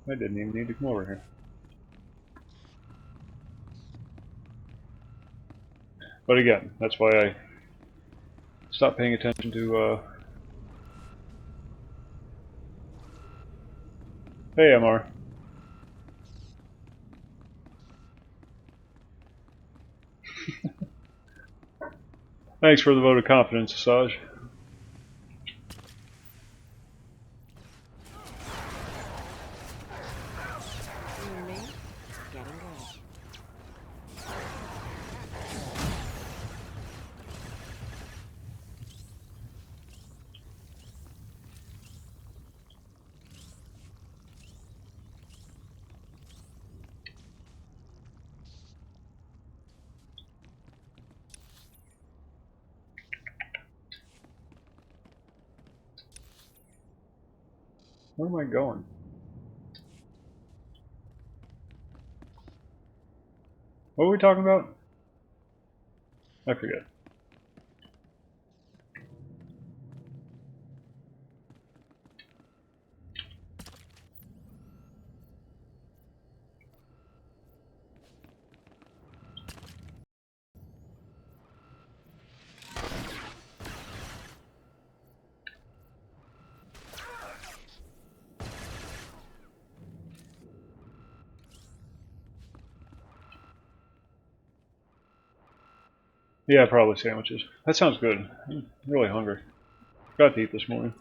I didn't even need to come over here. But again, that's why I stopped paying attention to hey MR. Thanks for the vote of confidence, Asajj. Where am I going? What were we talking about? I forget. Yeah, probably sandwiches. That sounds good. I'm really hungry. Got to eat this morning.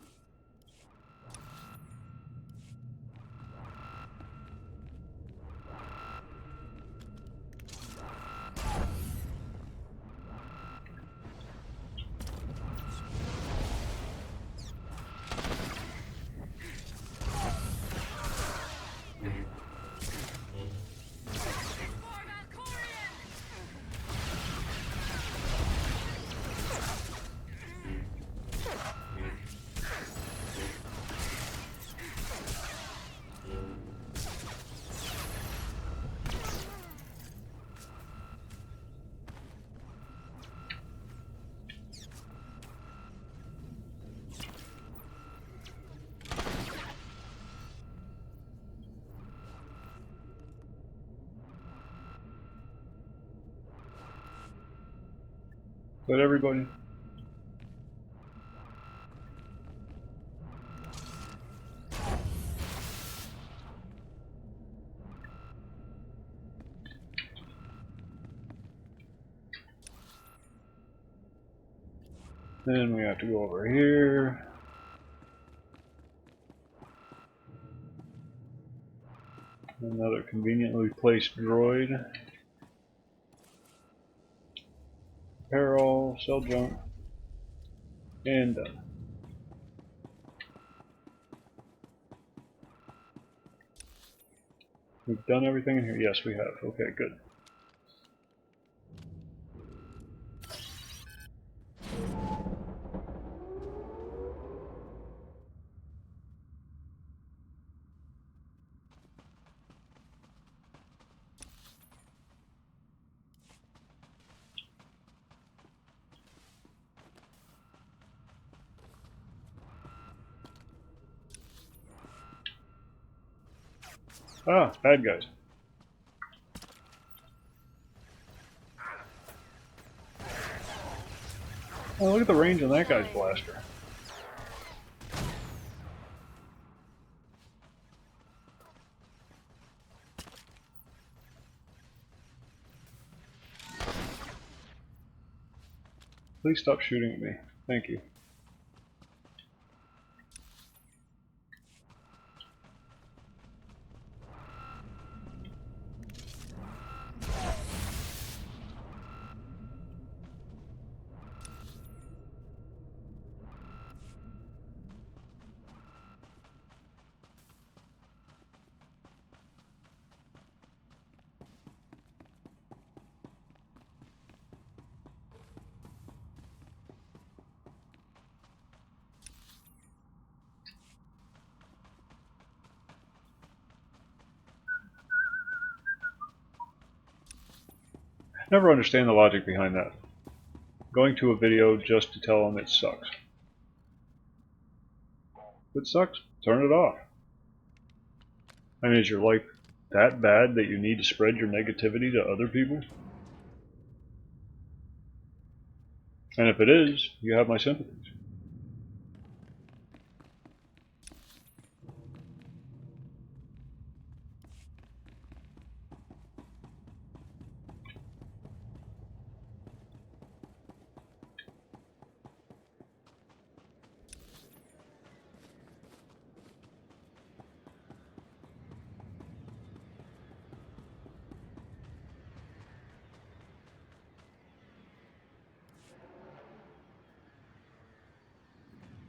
But everybody. Then we have to go over here. Another conveniently placed droid. Repair all, sell junk, and done. We've done everything in here? Yes, we have. Okay, good. Ah, bad guys. Oh, look at the range on that guy's blaster. Please stop shooting at me. Thank you. Never understand the logic behind that. Going to a video just to tell them it sucks. If it sucks, turn it off. I mean, is your life that bad that you need to spread your negativity to other people? And if it is, you have my sympathies.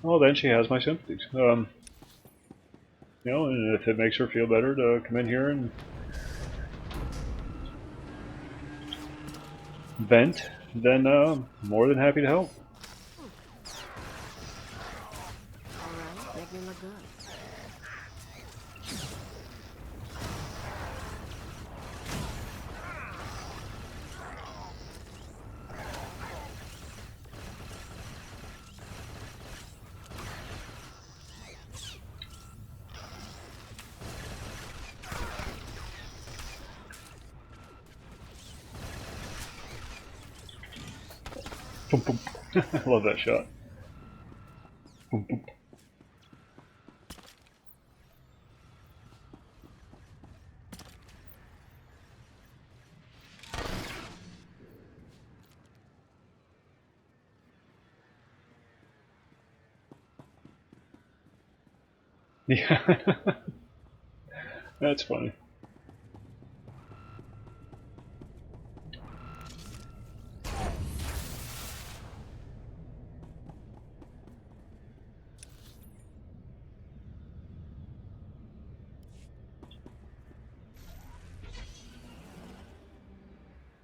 Well, then she has my sympathies. You know, and if it makes her feel better to come in here and vent, then more than happy to help. Alright, make me look good. Boom, boom. I love that shot. Boom, boom. Yeah. That's funny.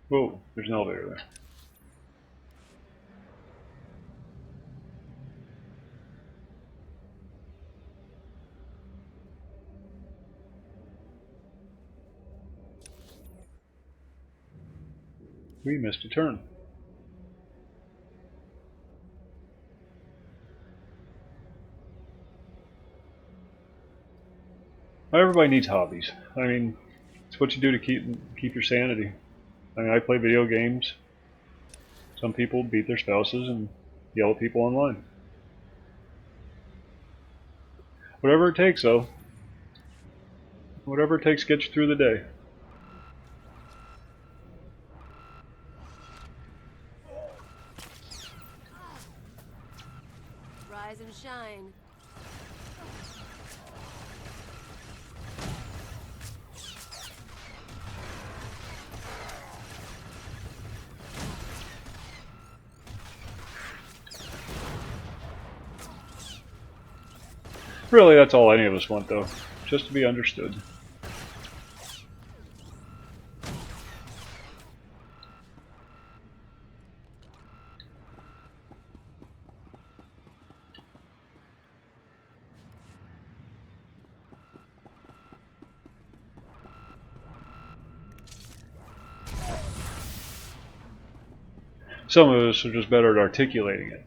Whoa, there's an elevator there. We missed a turn. Everybody needs hobbies. I mean, it's what you do to keep your sanity. I mean, I play video games. Some people beat their spouses and yell at people online. Whatever it takes, though. Whatever it takes to get you through the day. Rise and shine. Really, that's all any of us want, though. Just to be understood. Some of us are just better at articulating it.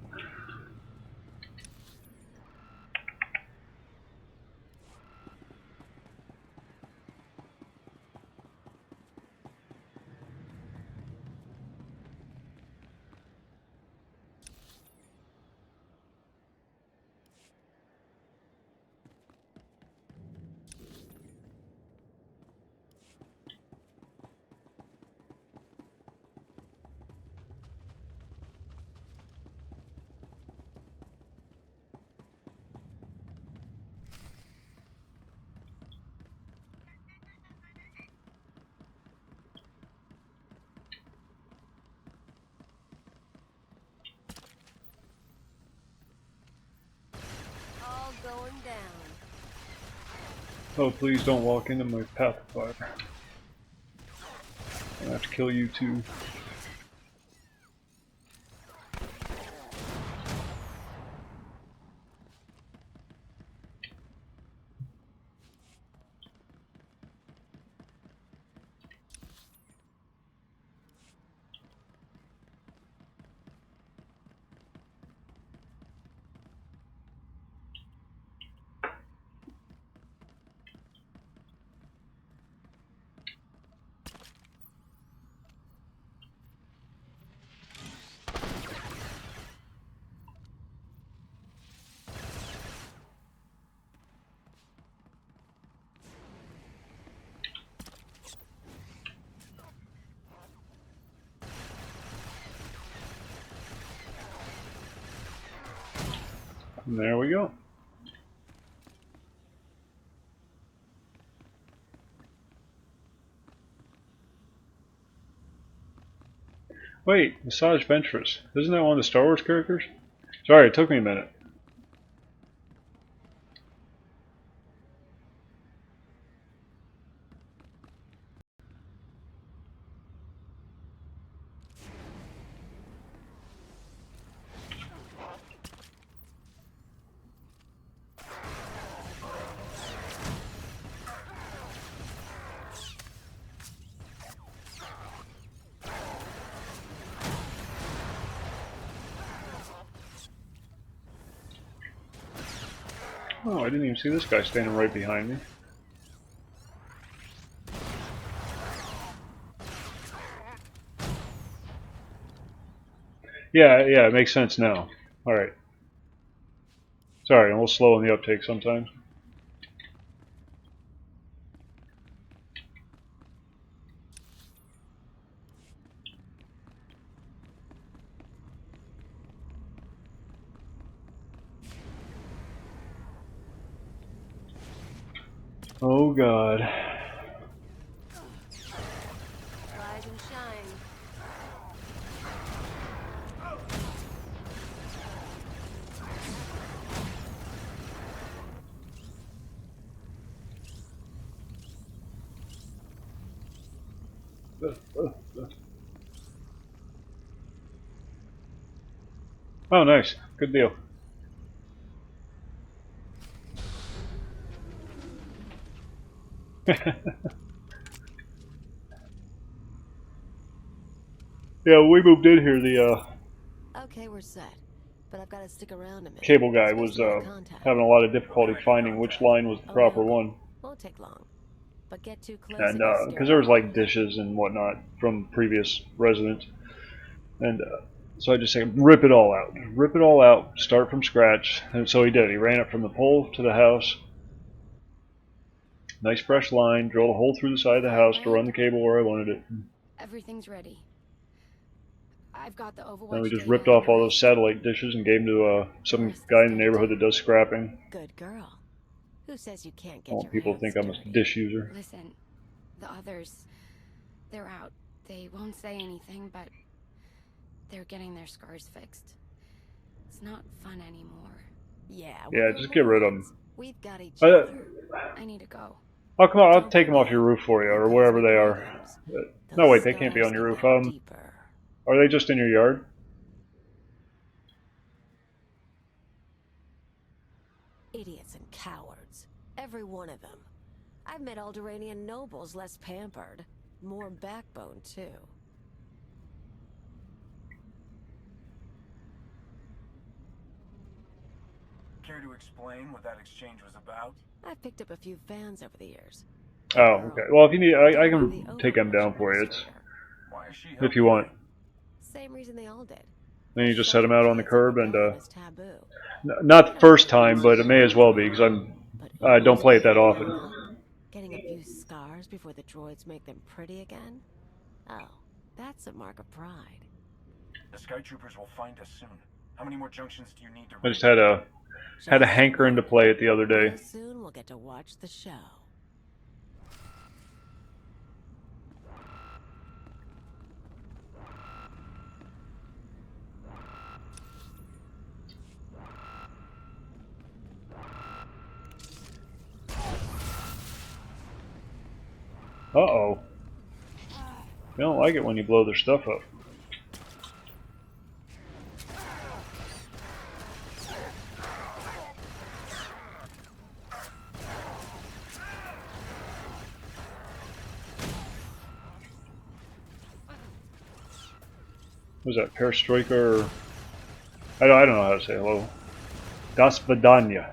All going down. Oh, please don't walk into my path of fire. I have to kill you too. And there we go. Wait, Massage Ventress. Isn't that one of the Star Wars characters? Sorry, it took me a minute. Oh, I didn't even see this guy standing right behind me. Yeah, it makes sense now. Alright. Sorry, I'm a little slow on the uptake sometimes. Oh god. Rise and shine. Oh, nice. Good deal. Yeah, when we moved in here, the Okay, we're set. But I've got to stick around a minute. cable guy Supposed was to be a contact. having a lot of difficulty finding which line was the proper one. Won't take long. But get too close And and he'll because scare there was off. like dishes and whatnot from previous residents. And so I just said, rip it all out. Rip it all out, start from scratch. And so he did. He ran it from the pole to the house. Nice fresh line, drilled a hole through the side of the house to run the cable where I wanted it. Everything's ready. I've got the Overwatch. Then we just data ripped and off the all rest. those satellite dishes and gave them to some guy in the neighborhood that does scrapping. Good girl. Who says you can't I get want your people to hands think I'm dirty? a dish user. Listen, the others, they're out. They won't say anything, but they're getting their scars fixed. It's not fun anymore. Yeah, Yeah, just get rid of them. We've got each other. I need to go. Oh, come on, I'll take them off your roof for you, or wherever they are. No, wait, they can't be on your roof. Are they just in your yard? Idiots and cowards. Every one of them. I've met Alderaanian nobles less pampered. More backbone, too. Care to explain what that exchange was about? I've picked up a few fans over the years. Oh, okay. Well, if you need, I can take them down for you. It's Why is she if you want. Same reason they all did. Then you just set them out on the curb and It's taboo. not the first time, but it may as well be because I don't play it that often. Getting a few scars before the droids make them pretty again? Oh, that's a mark of pride. The Sky Troopers will find us soon. How many more junctions do you need to I just had a hankering to play it the other day. Real soon we'll get to watch the show. Uh-oh. They don't like it when you blow their stuff up. Was that Perestroika or... I don't know how to say hello. Das Vidanya.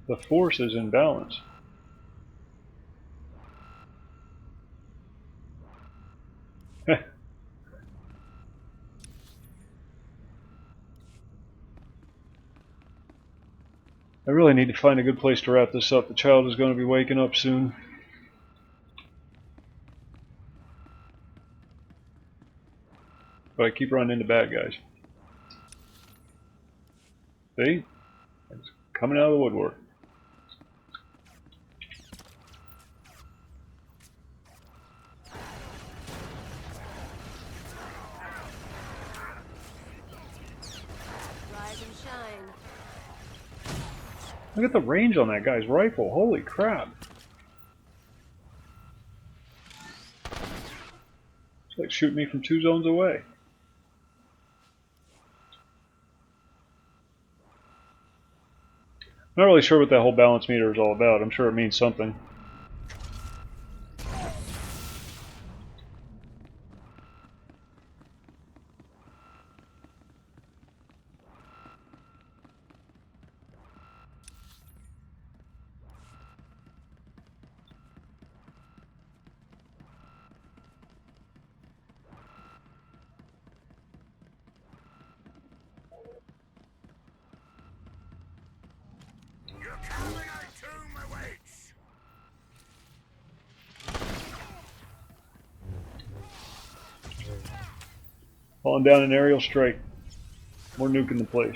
The force is in balance. I really need to find a good place to wrap this up. The child is going to be waking up soon. But I keep running into bad guys. See? It's coming out of the woodwork. Rise and shine. Look at the range on that guy's rifle. Holy crap. It's like shooting me from 2 zones away. I'm not really sure what that whole balance meter is all about. I'm sure it means something. Falling down an aerial strike. More nuking the place.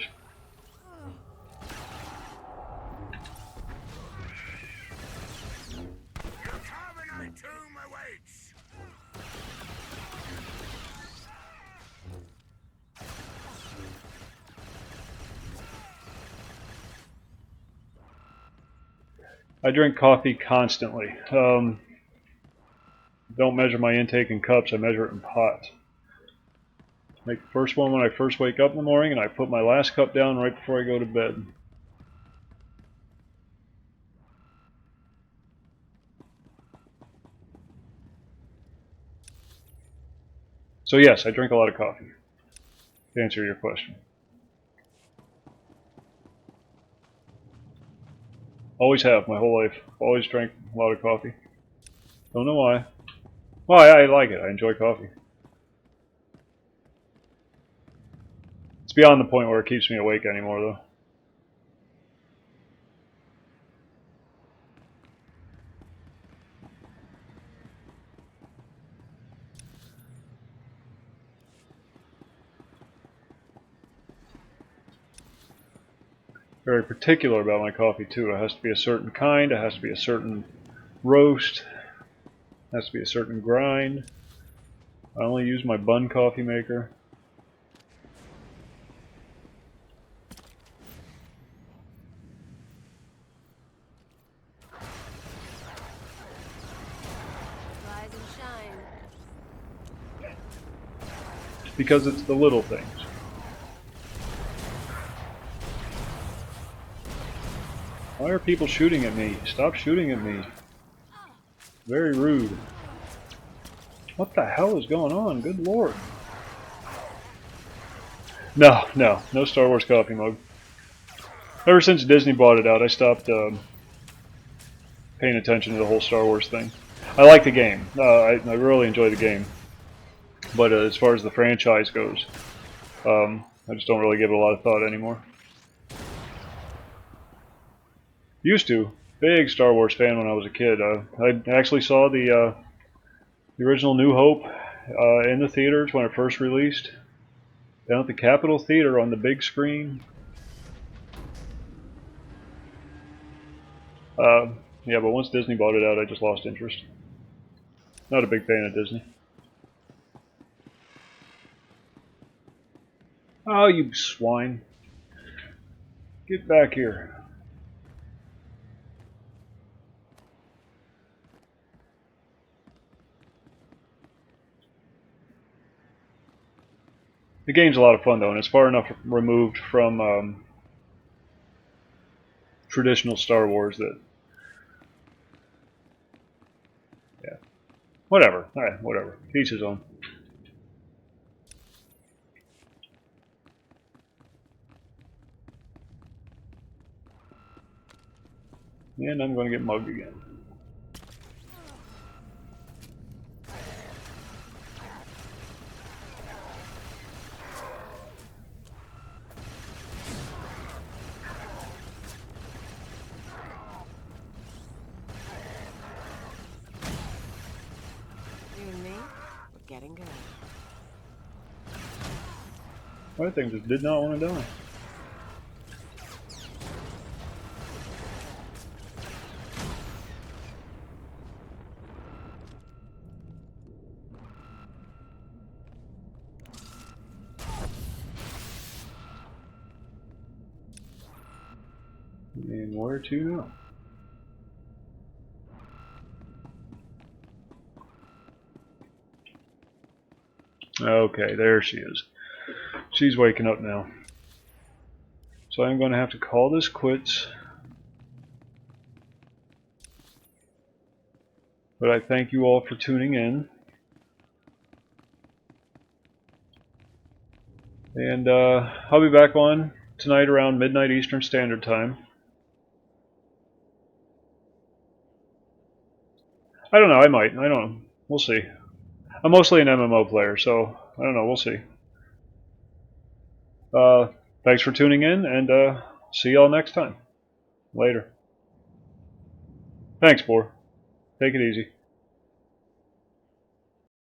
I drink coffee constantly. Don't measure my intake in cups, I measure it in pots. Make the first one when I first wake up in the morning, and I put my last cup down right before I go to bed. So yes, I drink a lot of coffee, to answer your question. Always have, my whole life. Always drank a lot of coffee. Don't know why. Well, I like it. I enjoy coffee. It's beyond the point where it keeps me awake anymore, though. Very particular about my coffee, too. It has to be a certain kind. It has to be a certain roast. It has to be a certain grind. I only use my Bun coffee maker. Rise and shine. Because it's the little things. Why are people shooting at me? Stop shooting at me. Very rude. What the hell is going on? Good lord. No Star Wars coffee mug. Ever since Disney bought it out, I stopped paying attention to the whole Star Wars thing. I like the game. I really enjoy the game. But as far as the franchise goes, I just don't really give it a lot of thought anymore. Used to. Big Star Wars fan when I was a kid. I actually saw the original New Hope in the theaters when it first released. Down at the Capitol Theater on the big screen. Yeah, but once Disney bought it out, I just lost interest. Not a big fan of Disney. Oh, you swine. Get back here. The game's a lot of fun, though, and it's far enough removed from traditional Star Wars that... Yeah. Whatever. Alright, whatever. Each his own. And I'm going to get mugged again. You and me, we're getting good. That thing just did not want to die. And where to now? Okay, there she is. She's waking up now. So I'm going to have to call this quits. But I thank you all for tuning in. And I'll be back on tonight around midnight Eastern Standard Time. I don't know, I might. I don't know. We'll see. I'm mostly an MMO player, so I don't know. We'll see. Thanks for tuning in, and see y'all next time. Later. Thanks, Boar. Take it easy.